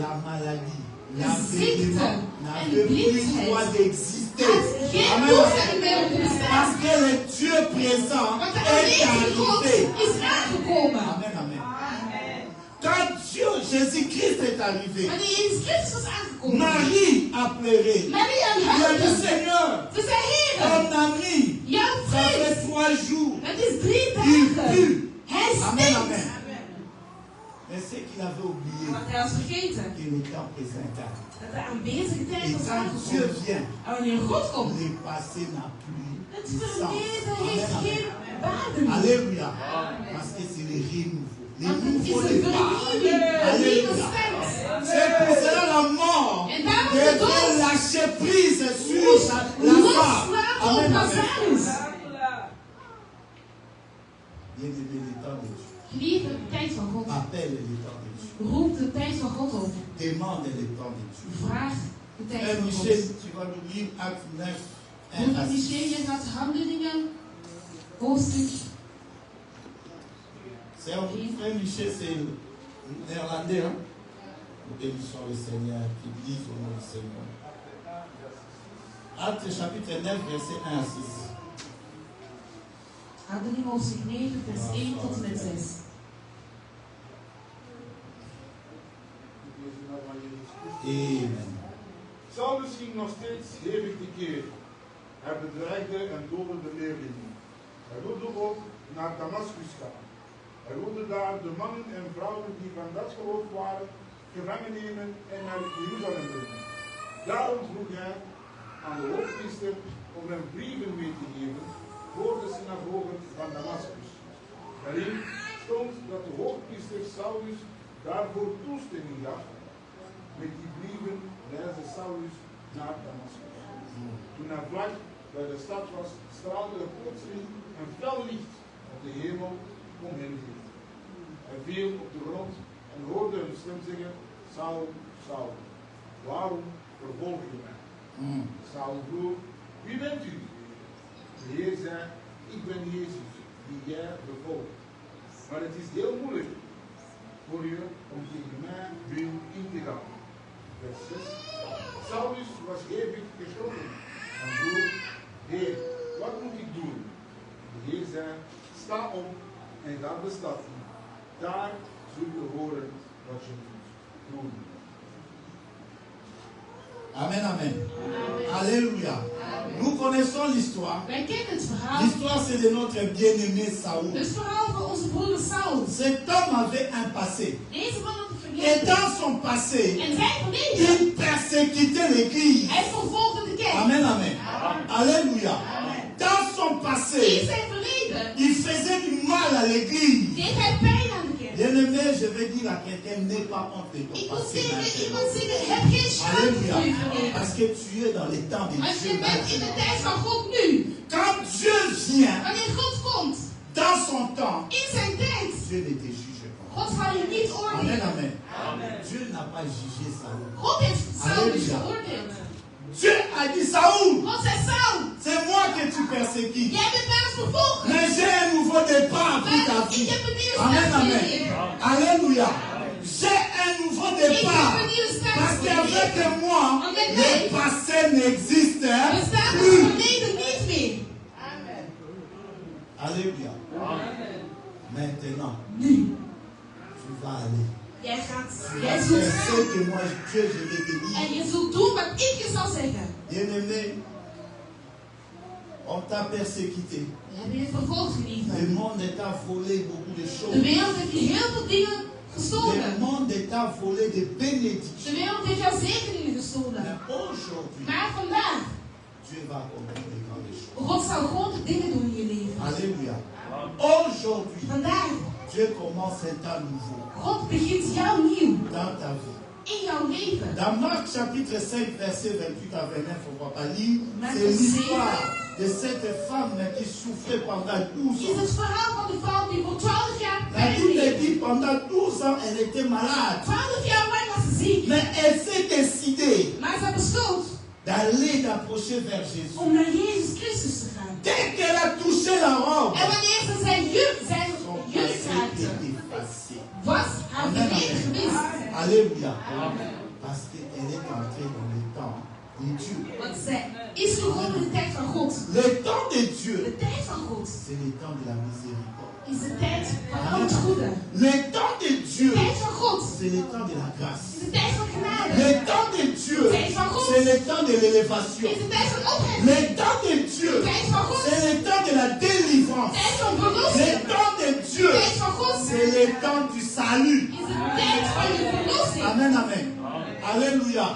La maladie, De l'avènement ziekte en n'avait de plus blindheid droit d'exister. had geen Amen, doelstelling amen. meer om te bestaan. Parce que le Dieu présent Want de est aanwezige God arrivé. is aangekomen. Amen, amen. Quand Dieu, Jésus-Christ est arrivé, Wanneer Jezus Christus was aangekomen, Marie a pleuré. Maria Il a dit, huilde. Seigneur, Ze zei, Heer, ton ami, jouw ça fait vriend, 3 jours, het is 3 il dagen. pue. Hij Amen, stinkt. amen. Mais c'est qu'il avait oublié Want hij was vergeten que le temps présent est arrivé. dat de aanwezige tijd Et was quand Dieu aangekomen. vient, En wanneer God komt, le passé n'a plus het de sens. verleden Amen, heeft amen. geen waarde meer. Alléluia. Parce que c'est le renouveau. Le Want het is nouveau een départ. vernieuwing, een nieuwe Alléluia. start. C'est pour cela la mort En daarom de devait dood lâcher prise sur moest la femme. loslaten op Amen, amen. Lazarus. Bien-aimé, le temps de Dieu. Lieve, de tijd van God. Appelle le temps de Dieu. Roep de tijd van God op. Demande le temps de Dieu. Vraag de tijd Frère van Michel, God. tu vas nous lire Acte 9, 1 à Broeder 6. Michel, je gaat Handelingen, hoofdstuk. C'est un frère Michel, c'est néerlandais. Hein? Nous bénissons le Seigneur, qui dise au nom du Seigneur. Acte chapitre 9, verset 1 à 6. Handelingen, hoofdstuk 9, vers 1 tot en met 6. Amen. Saulus ging nog steeds hevig tekeer. Hij bedreigde en dodde de leerlingen. Hij roepte op naar Damascus gaan. Hij wilde daar de mannen en vrouwen die van dat geloof waren gevangen nemen en naar Jeruzalem brengen. Daarom vroeg hij aan de hoofdpriester om hem brieven mee te geven voor de synagogen van Damascus. Daarin stond dat de hoofdpriester Saulus daarvoor toestemming gaf. Met die brieven reisde Saulus naar Damascus. Toen hij vlak bij de stad was, straalde er plotseling een fel licht op de hemel om hem heen. Hij viel op de grond en hoorde een stem zeggen: Saul, Saul, waarom vervolg je mij? Saul vroeg: wie bent u? De Heer zei: ik ben Jezus, die jij vervolgt. Maar het is heel moeilijk voor je om tegen mij in te gaan. Vers 6. Saulus was hevig geschrokken en vroeg: Heer, wat moet ik doen? De Heer zei: sta op en ga de stad in. Daar zul je horen wat je moet doen. Amen, amen. Alléluia. Nous connaissons l'histoire. Wij kennen het verhaal. L'histoire, c'est de notre bien-aimé Saoul. Het verhaal van onze broeder Saul. Cet homme avait un passé. Deze man had een Et verleden. dans son passé, En zijn verleden. il persécutait l'Église. Hij vervolgde de kerk. Amen, amen. Alléluia. Dans son In passé, zijn verleden il faisait du mal à l'Église. deed hij pijn aan de kerk. Bien-aimé, je vais dire à quelqu'un, n'aie pas honte de ton Ik moet passé tegen maintenant. iemand zeggen, heb geen schaamte voor je Alléluia. verleden. Parce que tu es dans les temps de Als Dieu je bent in de maintenant. tijd van God nu. Quand Dieu vient Wanneer God komt. dans son temps, In zijn tijd. Dieu ne te juge pas. God zal je niet Amen, oordelen. amen. Dieu n'a pas jugé Saul. God heeft Saul dus Alléluia. geoordeeld. Dieu a dit Saoul, God zei Saul. c'est moi que tu persécutes. Jij bent mij aan het vervolgen. Mais j'ai un nouveau départ pour ta Maar ik vie. heb een nieuwe Amen, start voor je amen. leven. Alléluia. J'ai un nouveau Ik heb départ. een nieuwe start Parce voor je qu'avec leven. moi, Avec le mij passé n'existe bestaat het plus. verleden niet meer. Alléluia. Maintenant, Nu. tu vas aller. Jij gaat. Tu Jij vas zult faire ce gaan. que moi, Dieu, je vais te En dire. je zult doen wat ik je zal zeggen. Bien-aimé, on t'a persécuté. We hebben je vervolgd, Le geliefde. monde t'a volé beaucoup de De choses. wereld heeft je heel veel dingen Le gestolen. monde t'a volé des De bénédictions. wereld heeft jouw zegeningen gestolen. Mais aujourd'hui, Maar vandaag, Dieu va accomplir de grandes choses. God zal grote dingen doen in je leven. Alléluia. Aujourd'hui, Vandaag, Dieu commence un temps nouveau God begint jou nieuw dans ta vie. in jouw leven. Dans Marc chapitre 5, verset 28 à 29, on ne va pas lire. Marc C'est 5. l'histoire de cette femme qui souffrait pendant 12 Is ans. het verhaal van de vrouw die voor 12 jaar La pijn Bible leed. dit pendant 12 ans, elle était malade. 12 jaar lang was ze ziek. Mais elle s'est décidée Maar ze besloot d'aller d'approcher vers Jésus. om naar Jezus Christus te gaan. Dès qu'elle a touché la robe, En wanneer ze zijn jurk son raakte, passé était effacé. was haar Amen, verleden amen. gemist. Alléluia. Parce qu'elle est entrée dans le temps de Dieu. Want zij is gekomen in de tijd van God. Le temps de Dieu, De tijd van God c'est le temps de la miséricorde. is de tijd van al het goede. Le temps de Dieu, De tijd van God c'est le temps de la grâce. is de tijd van genade. Le temps de Dieu, c'est le temps de l'élévation. Is de tijd van opheffing. Le temps de Dieu, De tijd van God. c'est le temps de la De délivrance. tijd van Le verlossing. temps de Dieu, De tijd van God c'est le temps du salut. is de tijd van je verlossing. Amen, amen. Alléluia.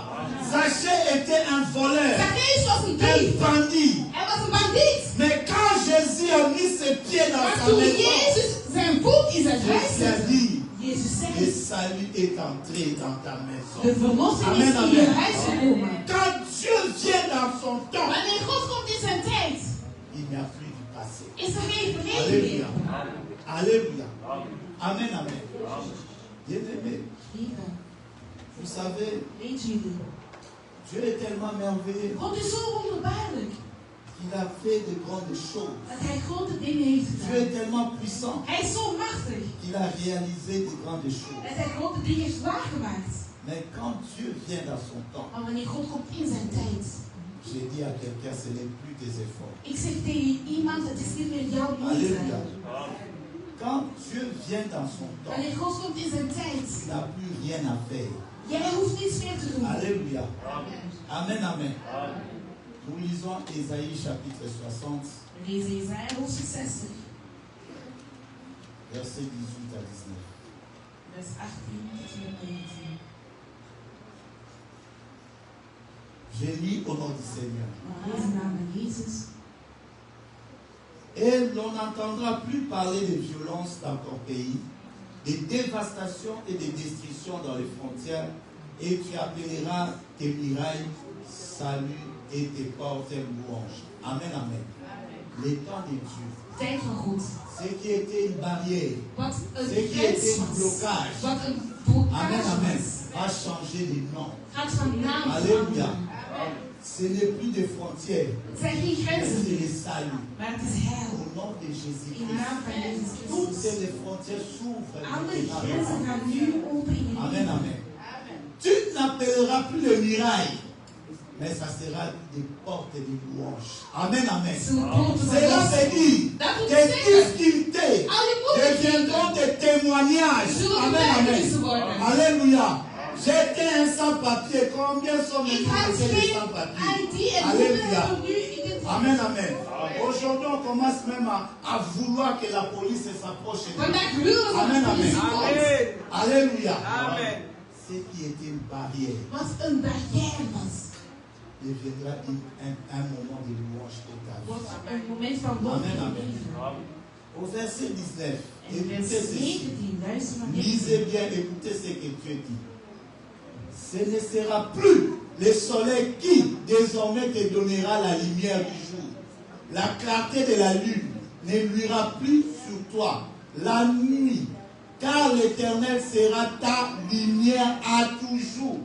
Zachée était un voleur, Zacchaeus was een un dief. bandit. Hij was een bandiet. Mais quand Jésus a mis ses pieds dans Maar sa toen maison, Jezus zijn voet in zijn huis Jésus a zette, dit, Jezus le zei, salut est entré dans ta maison. de verlossing is Amen, in je amen. huis gekomen. Quand Dieu vient dans son temps, Wanneer God komt in zijn tijd, il n'y a plus du passé. is er geen verleden Alléluia. meer. Alléluia. Amen, amen. Bien-aimé, Lieve, vous savez, weet jullie, Dieu est tellement merveilleux God is zo wonderbaarlijk qu'il a fait de grandes choses. dat hij grote dingen heeft Dieu gedaan. est tellement puissant Hij is zo machtig qu'il a réalisé de grandes choses. dat hij grote dingen heeft waargemaakt. Mais quand Dieu vient dans son temps, Maar wanneer God komt in zijn tijd, j'ai dit à quelqu'un, ce n'est plus tes efforts. ik zeg tegen iemand, het is niet meer jouw moeite. Alléluia. Quand Dieu vient dans son temps, Wanneer God komt in zijn tijd, il n'a plus rien à faire. jij hoeft niets meer te doen. Alléluia. Amen, amen. Nous lisons Ésaïe chapitre 60. Lees Jesaja hoofdstuk 60. versets 18 à 19. Vers 18 tot en met 19. Je lis au nom du Seigneur. We lezen de naam van Jezus. Et l'on n'entendra plus parler de violence dans ton pays, de dévastation et de destruction dans les frontières, et tu appelleras tes murailles salut et tes portes louange. Amen, amen. Les temps de Dieu. Tijd van God. Ce qui était une barrière, Wat ce een qui était grens un was. blocage, Wat een amen, blokkage amen, was. va changer de nom. Gaat van naam Alléluia. veranderen. Ce n'est plus des frontières, Het zijn geen mais grenzen c'est meer, le salut. maar het is heil. Au nom de In de Jésus-Christ. naam van Jezus Toutes Christus. les frontières s'ouvrent. Alle maintenant. grenzen gaan nu open in je Amen, leven. amen. Tu n'appelleras plus le miraille, mais ça sera des portes de louange. Amen, amen. Zullen poorten van Cela lossen. veut dire Dat wil que zeggen, difficultés al die deviendront moeilijkheden des témoignages. zullen Amen, amen. getuigenissen worden. Alléluia. J'étais un sans-papier. Combien sont Ik maintenant had des geen sans-papiers? ID en Alléluia. hoeveel nu identiteit. Amen, amen. Aujourd'hui, on commence même à vouloir que la police s'approche de nous. Vandaag willen we Amen, dat de politie amen. komt. Alléluia. Amen. Ce qui était une barrière Wat een barrière was. deviendra un moment de louange totale. Wordt een moment van lof Amen, in je amen. leven. Au verset 19, En écoutez vers ceci. 19, luister naar dit. Lisez bien, écoutez ce que Dieu dit. Ce ne sera plus le soleil qui désormais te donnera la lumière du jour. La clarté de la lune ne luira plus sur toi la nuit, car l'Éternel sera ta lumière à toujours.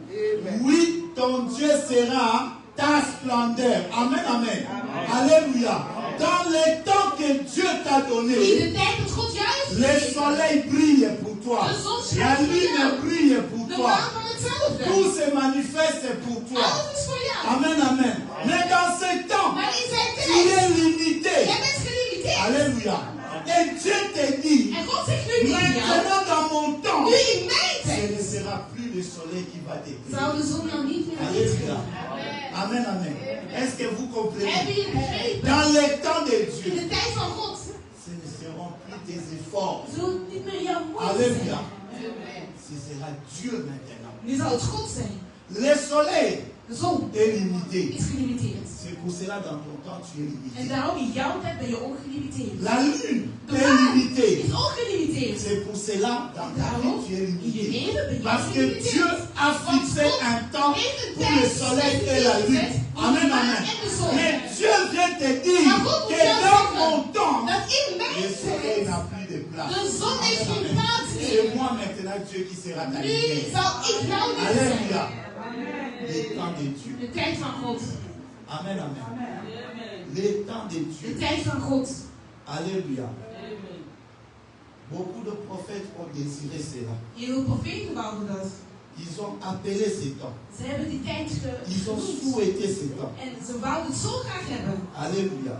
Oui, ton Dieu sera ta splendeur. Amen, amen. Alléluia. Dans le temps que Dieu t'a In donné, de tijd dat God juist le soleil brille pour toi. De zon La schijnt voor lune jou. brille pour de toi. maan van hetzelfde. Tout se manifeste pour toi. Alles is voor jou. Amen, amen. Mais dans ce temps, Maar in zijn tu tijd, es limité. jij bent gelimiteerd. Alléluia. Et Dieu te dit, En God zegt nu tegen jou, maintenant dans mon temps, nu in mijn ce tijd, ne sera plus le soleil qui va t'éclairer. zou de zon jou niet meer Alléluia. lichten. Amen, amen. Est-ce que vous comprenez? Hebben jullie begrepen? Dans le temps de In Dieu, de tijd van God, ce ne seront plus tes efforts. zullen het niet meer jouw moeite Alléluia. zijn. Ce sera Dieu maintenant. Nu zal het God zijn. Le soleil De zon est limité. is gelimiteerd. C'est pour cela dans ton temps tu es En limité. daarom in jouw tijd ben je ook gelimiteerd. La lune De est maan limitée. is ook gelimiteerd. C'est pour cela dans ta vie tu es In je limité. leven ben je Parce que gelimiteerd. Dieu a fixé un temps pour le soleil et la lune. Amen, amen. Mais Dieu vient te dire que dans mon temps, Dat in le mijn soleil tijd n'a plus de place. de zon heeft geen plaats meer. C'est moi maintenant Dieu qui sera ta Nu lumière. zal ik jouw licht zijn. Alléluia. Les temps de Dieu. De tijd van God. Amen, amen. Les temps de De Dieu. tijd van God. Alléluia. Beaucoup de prophètes ont désiré cela. Heel veel profeten wouden dat. Ils ont appelé ces temps. Ze hebben die tijd Ils ont genoemd. souhaité ces temps. En ze wouden het zo graag hebben. Alléluia.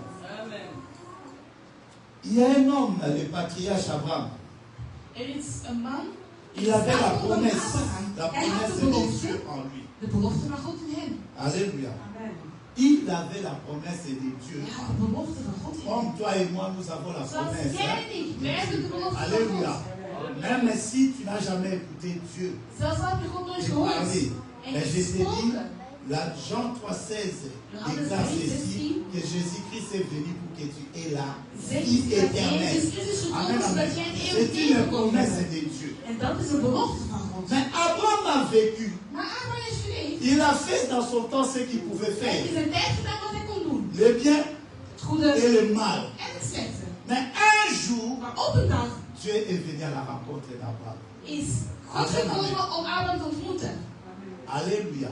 Il y a un homme, le patriarche Abraham. Er is een man. Il avait la Abraham. promesse. La Hij had promesse de de belofte. Dieu en lui. De belofte van God in hem. Alléluia. Il avait la promesse de Dieu. Hij had de belofte van God in hem. Comme toi et moi, nous avons la Zoals promesse. jij en ik. Wij hebben de belofte van Alléluia. God. Même si tu n'as jamais écouté Dieu Zelfs al heb je God nooit te gehoord. parler, En mais je te dis, gesproken. la Jean 3,16 déclare ceci, que Jésus-Christ est venu pour que tu aies la Zegt vie dat éternelle. Jezus Christus is Amen, gekomen amen. zodat jij het C'est eeuwig une leven kon promesse hebben. de Dieu. En dat is een belofte van God. Mais Abraham a vécu. Maar Abraham heeft geleefd. Il a fait dans son temps ce qu'il pouvait Hij heeft in faire. zijn tijd gedaan wat hij kon doen. Le bien Het goede et le mal. en het slechte. Mais un jour, Maar op een dag Dieu est venu à la rencontre d'Abraham. is God gekomen om Abraham te ontmoeten. Alléluia.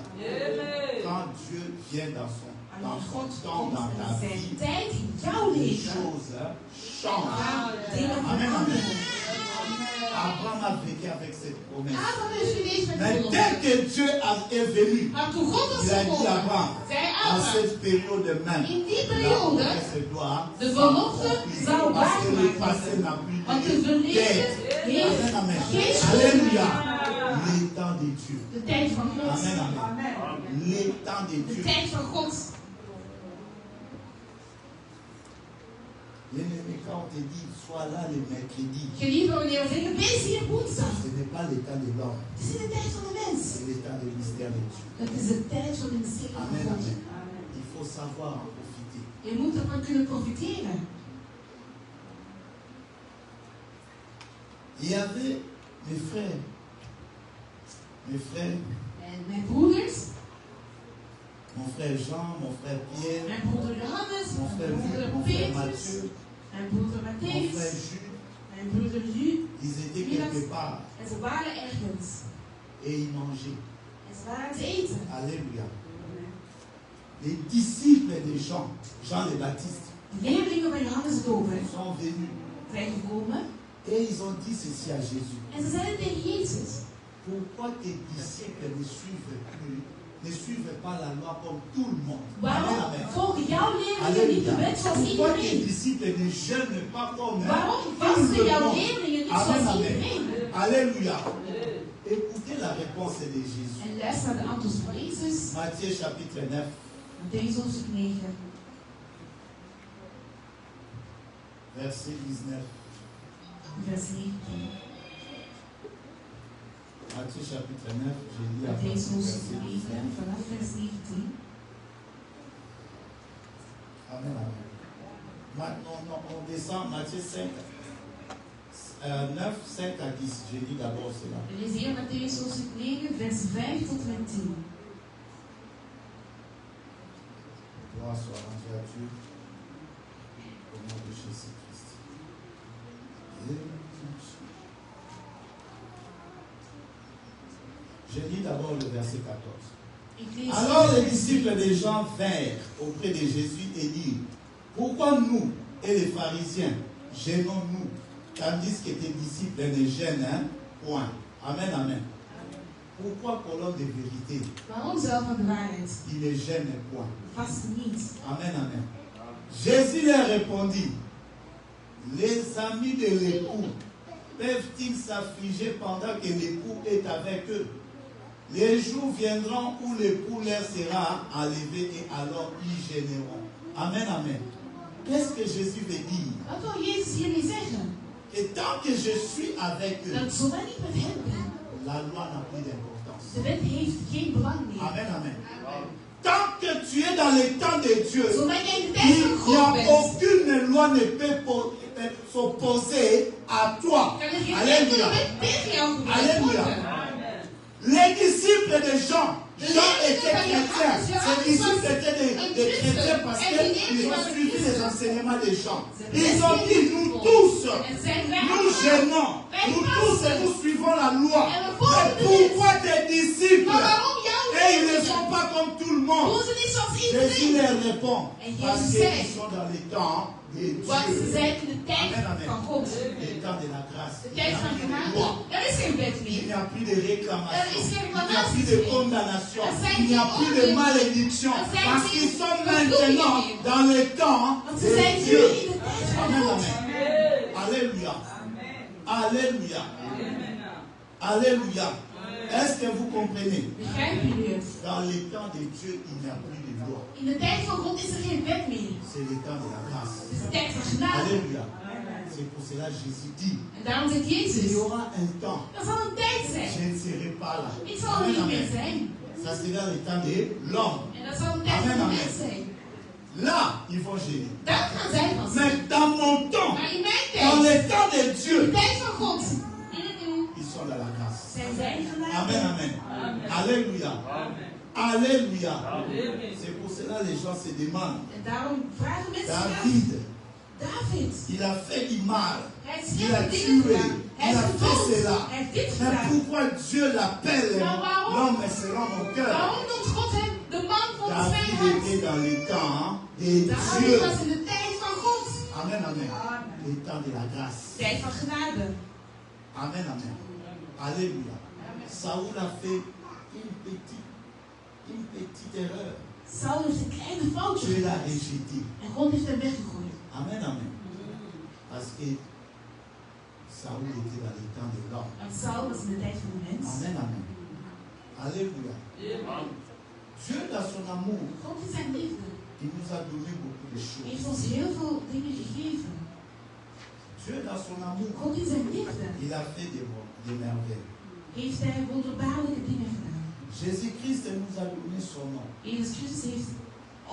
Quand Dieu vient dans son Wanneer God temps, komt dans ta in zijn vie, tijd in jouw les leven, choses changent. gaan dingen Amen, amen. veranderen. Abraham a vécu avec cette promesse. Abraham heeft geleefd met de Mais belofte. dès que Dieu est venu, Maar toen God was il a dit à gekomen, Abraham, zei à Abraham, cette période même, in die la periode, promesse doit de belofte s'accomplir. zou Parce que le waargemaakt passé worden. n'a plus Want de het verleden tête. heeft Amen, amen. geen schuld Alléluia. meer. Les temps de Dieu. De tijd van God. Amen, amen. Les temps de De Dieu. tijd van God. Bien-aimé, quand on te dit, sois là le mercredi, Geliefde, wanneer we zeggen, wees hier woensdag. ce n'est pas l'état de l'homme, Het is niet de tijd van de mens. c'est l'état de mystère de Dieu. Het is de tijd van de mysterie van Amen, God. amen. Il faut savoir en profiter. Je moet ervan kunnen profiteren. Il y avait mes frères, En mijn broeders, mon frère Jean, mon frère Pierre, mijn broeder Johannes, mon mijn frère broeder Luc, mon frère Petrus, Mathieu, mijn broeder mon frère Matthäus, Jules, mijn broeder Jules. ils étaient quelque part En ze waren ergens. et ils mangeaient. En ze waren aan het eten. Alléluia. Les disciples de Jean, Jean le Baptiste, De leerlingen van Johannes de Doper sont venus zijn gekomen et ils ont dit ceci à Jésus. en ze zeiden tegen Jezus: Pourquoi tes disciples ne suivent pas la loi comme tout le monde? Amen, waarom amen. volgen jouw leerlingen niet de wet zoals Pourquoi tes iedereen? disciples ne jeûnent pas comme Waarom tout vasten le jouw monde? leerlingen niet Amen, zoals amen. iedereen? Alléluia. Écoutez la réponse de Jésus. En luister naar de antwoord van Jezus. Matthieu chapitre 9, Matthäus hoofdstuk 9, verset 19. vers 19. Matthieu chapitre 9, j'ai lu à Matthäus partir du hoofdstuk verset 9, 19. vanaf vers 19. Amen, amen. Maintenant, on descend Matthieu 5, 9, 5 à 10. J'ai lu d'abord cela. We lezen hier Matthäus hoofdstuk 9, vers 5 tot en met 10. Gloire soit rendue à Dieu au nom de Jésus-Christ. Je lis d'abord le verset 14. Ik lees Alors les disciples des gens vinrent auprès de Jésus et dirent: Pourquoi nous et les pharisiens gênons-nous, tandis que tes disciples ne gênent point? Amen, amen. Pourquoi colonne de vérité? Waarom zelf van de waarheid? Il ne gêne point. Vast niet. Amen, amen. Jésus leur répondit: Les amis de l'époux peuvent-ils s'affliger pendant que l'époux est avec eux? Les jours viendront où l'époux leur sera enlevé et alors ils gêneront. Amen, amen. Qu'est-ce que Jésus veut dire? Wat wil Jezus hiermee zeggen? Et tant que je suis avec eux, Dat zolang ik met hem ben, la loi n'a plus d'importance. de wet heeft geen belang meer. Amen, amen. Tant que tu es dans le temps de Dieu, Zolang jij in de tijd van il n'y God a bent, aucune loi ne peut s'opposer à toi. kan er geen enkele Alléluia. wet tegen jou Alléluia. gebruikt worden. Les disciples de Jean étaient chrétiens. Ces disciples étaient des chrétiens parce qu'ils ont suivi les enseignements de Jean. Ils ont dit: nous tous, nous gênons. Nous tous, nous suivons la loi. Mais pourquoi tes disciples, Maar waarom jouw et ils ne leerlingen? sont pas comme tout le monde? Doen ze niet zoals Jésus iedereen? leur répond: En parce Jezus qu'ils zegt: sont dans les temps de Want ze Dieu. zijn in de tijd Amen, amen. van God. Les temps de la grâce. De Il n'y tijd a van plus de genade. loi. Er is geen wet Il meer. n'y a plus de réclamation. Er is geen Il n'y a plus de reclamatie. condamnation. Er zijn Il n'y a geen plus de oordeel. malédiction. Er zijn Parce geen qu'ils sont vervloekingen maintenant meer. dans le temps Want de ze zijn nu Dieu. in de tijd van Amen, God. amen. Alléluia. Alléluia. Alléluia. Est-ce que vous comprenez? Begrijpen jullie het? Dans les temps de Dieu, il n'y a plus de loi. In de tijd van God is er geen wet meer. C'est le temps de la grâce. Het is de tijd van genade. Alléluia. C'est pour cela que Jésus dit: En daarom zegt il Jezus: y aura un temps, er zal een tijd je zijn. ne serai pas là. Ik zal er Amen, niet meer amen. zijn. Ça sera le temps de l'homme. En dat zal een tijd van Amen, de amen. mens zijn. Là, ils vont gêner. Dat gaan zij van zijn. Mais dans mon temps, Maar in mijn dans tijd, le temps de in de Dieu, tijd van God, ils sont dans la grâce. zijn zij genade. Amen, amen. Alléluia. Alléluia. C'est pour cela que les gens se demandent: En daarom vragen mensen zich af, David, David, il a fait du mal. hij heeft Il a slechte dingen tué. gedaan. Hij Il a is fait gedood. cela. Hij heeft dit Mais gedaan. pourquoi Dieu l'appelle Maar waarom? l'homme selon mon cœur? Waarom noemt God hem de man volgens mijn David hart? était dans le temps de David Dieu. was in de tijd van God. Amen, amen. Le temps de la grâce. Tijd van genade. Amen, amen. Alléluia. Saoul a fait une petite erreur. Saul heeft een kleine foutje Dieu l'a gemaakt. rejeté. En God heeft hem weggegooid. Amen, amen. Parce que Saoul était dans le temps de l'homme. Want Saul was in de tijd van de mens. Amen, amen. Alléluia. Dieu, dans son amour, God in zijn liefde il nous a donné beaucoup de choses. heeft ons heel veel dingen gegeven. Dieu dans son amour, God in zijn liefde il a fait des merveilles. heeft hij wonderbaarlijke dingen gedaan. Jésus-Christ nous a donné son nom. Jezus Christus heeft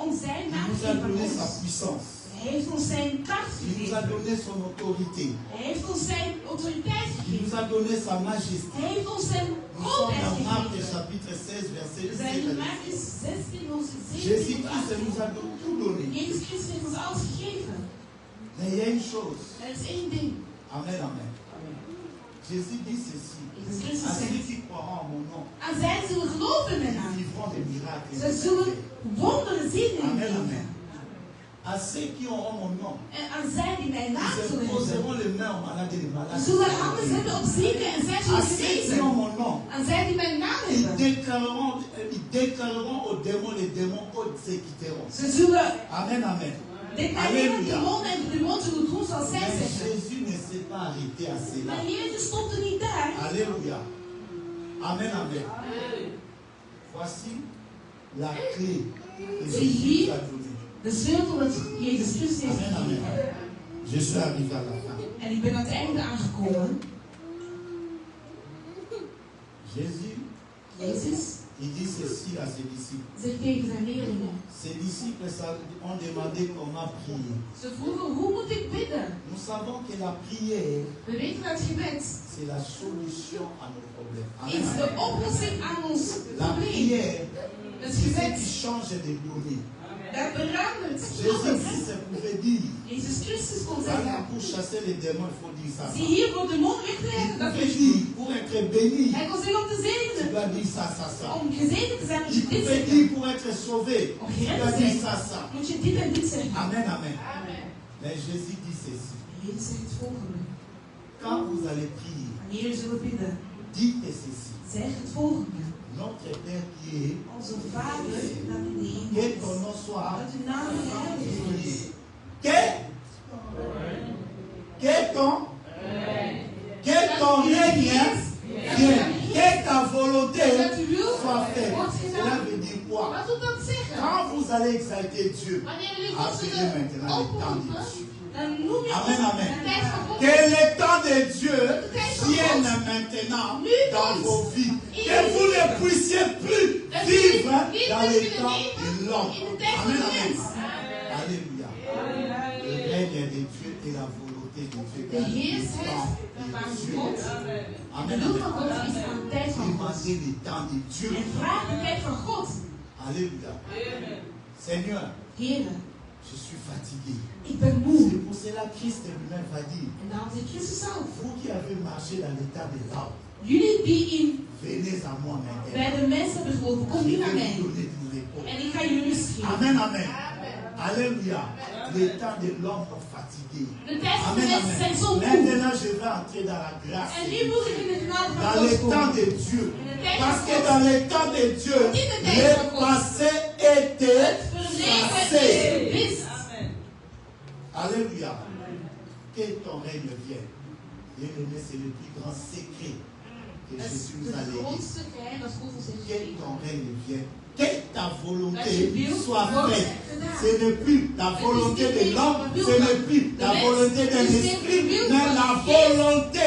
ons zijn Il naam nous a gegeven donné aan sa ons. puissance. Hij heeft ons zijn kracht Il nous a gegeven. donné son autorité. Hij heeft ons zijn autoriteit Il gegeven. nous a donné sa majesté. Hij heeft ons zijn Nous sommes grootheid dans Marc gegeven. chapitre 16, verset We zijn in 17. Marcus 16, onze 17 Jésus-Christ nous a tout donné. Jezus Christus heeft ons alles gegeven. Mais il y a une chose. Er is één ding. Amen, amen. Jésus dit ceci. Jezus Christus À ceux zegt, qui croiront en mon nom, en zij zullen geloven in mijn ils naam. vivront des miracles. et Ze des zullen merveilles. wonderen zien in Amen, mijn naam. amen. À ceux qui auront mon nom, En aan zij die mijn naam ils zullen hebben. imposeront les mains aux malades et les Ze malades. zullen handen zetten op zieken en zij À zullen ceux qui ont genezen. mon nom, Aan zij die mijn naam ils hebben. déclareront aux démons, les démons exécuteront. Ze zullen Amen, amen. declareren de demonen en de demon zullen doen zoals zij Mais zeggen. Jésus ne s'est pas arrêté à cela. Maar Jezus stond er niet daar. Alléluia. Amen, amen. Voici la clé que C'est Jésus lui. a donnée. De sleutel dat Jezus Christus heeft Amen, amen. gegeven. Je suis arrivé à la fin. En ik ben aan het einde aangekomen. Jésus, Jezus il dit ceci à ses disciples. zegt tegen zijn leerlingen. Ses disciples ont demandé comment prier. Ze vroegen, hoe moet ik bidden? Nous savons que la prière, We weten dat gebed c'est la solution à nos problèmes. Amen, is de amen. oplossing aan ons La probleem. prière, Het c'est ce gebed, qui change des données. dat verandert alles. Jésus-Christ pouvait dire, Jezus Christus kon voilà, zeggen, pour chasser les démons, il faut dire ça. zie hier voor de mond weg te Il hebben, dat pouvait is dire, pour être béni, Hij kon zeggen om te tu zegenen. dois dire ça, ça, ça. Om gezegend te zijn moet Il je dit pouvait zeggen. dire, pour être sauvé, Om tu gered dois te dire zijn ça, ça. moet je dit en dit zeggen. Amen, amen. Mais Jésus dit ceci. Jezus zegt het volgende. Quand vous allez prier, Wanneer je zullen bidden, dites ceci. zeg het volgende. Notre Père qui est, Onze Vader, dat in de hemel que is. ton nom soit Dat uw naam geheiligd is. que ton règne vienne, que ta volonté Dat uw wil soit faite. wordt Cela gedaan. veut dire quoi? Wat wil dat zeggen? Quand vous allez exalter Dieu, Wanneer jullie God appelez zullen maintenant le temps de oproepen, Dieu. dan noem je Amen, op amen. de tijd van God. Que le temps de Dieu vienne maintenant dans vos vies. Que vous ne puissiez plus vivre dans le temps de l'homme. Amen, amen. Alléluia. Le règne de Dieu et la volonté de Dieu. De heersheid van God. En de wil van God is aan de tijd van God. Demandez le temps de Dieu. En vraag de tijd van God. Alléluia. Seigneur, Heere, je suis fatigué. ik ben moe. C'est pour cela que Christ lui-même va dire, En daarom zegt Christus zelf. vous qui avez marché dans l'état de l'âme, Jullie die in venez à moi maintenant. bij de mensen hebben gelopen, kom Je nu vais naar mij. vous donner du repos. En ik ga jullie rust geven. Amen, amen. Alléluia. Le temps de l'homme est fatigué. De tijd van de Amen, mensen zijn amen. zo moe. Maintenant, je vais entrer dans la grâce. En nu moet ik in de genade van Dans God le temps komen. de Dieu. In de tijd Parce van que God. dans le temps de Dieu, In de tijd le van God. passé était Het verleden passé. is gewist. Alléluia. Que ton règne vienne. Bien-aimé, c'est le plus grand secret que Het is Jésus nous a het légué. grootste geheim dat God ons heeft Que gegeven. ton règne vienne. Que ta volonté Dat je wil soit wordt faite. gedaan. Ce n'est plus la volonté de l'homme, ce n'est plus la volonté d'un esprit, mais la volonté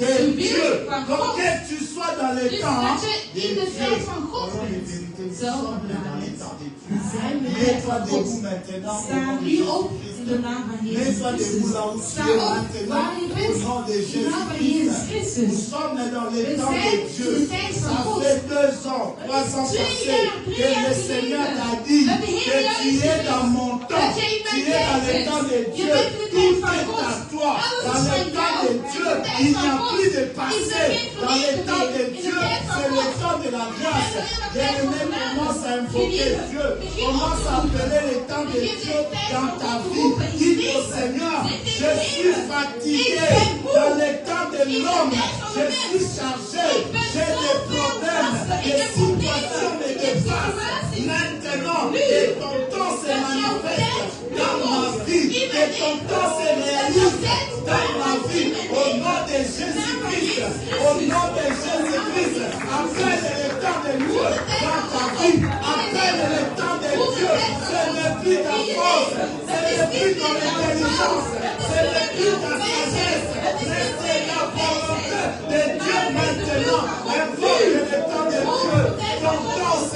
de Dieu. Donc que tu sois dans le Dus temps dat je de in de Dieu. tijd van God Au nom de bent. vérité, nous Zo sommes dans le temps de Dieu. zijn we Mets-toi met debout God. maintenant au Sta nom de nu op Jésus-Christ. in de naam van Jezus Mets-toi debout Christus. là où tu Sta es op maintenant waar je au bent. nom de In de naam van Jezus Jésus-Christ. Nous Christus. sommes dans le We temps zijn de Dieu. in de tijd van Ça God. fait 2 ans, 3 ans Twee passés jaar, drie que jaar le Seigneur geleden. t'a dit Dat de que Heer jou tu is es dans mon temps. Dat jij in Tu mijn es dans le tijd temps de bent. Je Dieu. bent in de Tout tijd van est God. à toi. Alles Dans is le van temps jou. de In Dieu, de tijd il van n'y a God plus de is er passé. geen Dans le verleden temps de meer. In de Dieu, tijd van c'est le God. temps de la grâce. En alleen maar Bien tijd van aimé, genade. commence à invoquer Geliefde, Dieu. begin Commence op à te roepen. appeler le temps de Begin de Dieu tijd dans van ta God te vie. roepen in je Dis au leven. Seigneur, Zeg tegen je de suis Heer, fatigué ik ben moe. dans le temps de In de l'homme. tijd van Je de suis mens. chargé. Ik ben J'ai des zoveel problèmes. lasten. Ik Les heb problemen. situations me Ik heb dépassent. situaties. Maintenant, Nu. que ton temps se Dat jouw manifeste tijd dans nu ma komt. vie. In Que mijn ton leven. temps se Dat jouw réalise tijd dans ma nu vie. in mijn Au leven. nom de Jésus-Christ. Au nom de Jésus-Christ. Appelle le temps de Dieu dans ta vie. Appelle le temps de Dieu. Ce n'est plus ta force. Ce n'est plus ton intelligence. Ce n'est plus ta sagesse.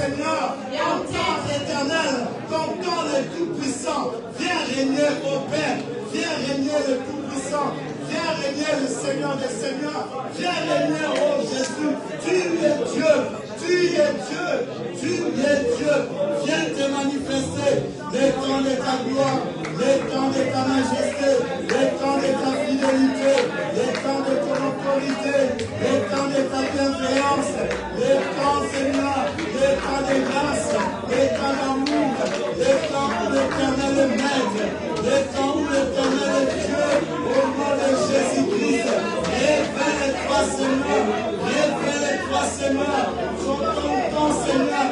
Seigneur, ton temps éternel, ton temps le Tout-Puissant. Viens régner au Père, viens régner le Tout-Puissant, viens régner le Seigneur des Seigneurs, viens régner, oh Jésus, tu es Dieu, tu es Dieu, tu es Dieu, viens te manifester, le temps de ta gloire, le temps de ta majesté, le temps de ta fidélité, le temps de ton autorité, le temps de ta bienveillance, le temps, Seigneur, le temps de grâce, le temps d'amour, le temps où l'Éternel est maître, le temps où l'Éternel est Dieu, au nom de Jésus-Christ. Révèle-toi, Seigneur, révèle-toi, Seigneur, sur ton temps, Seigneur,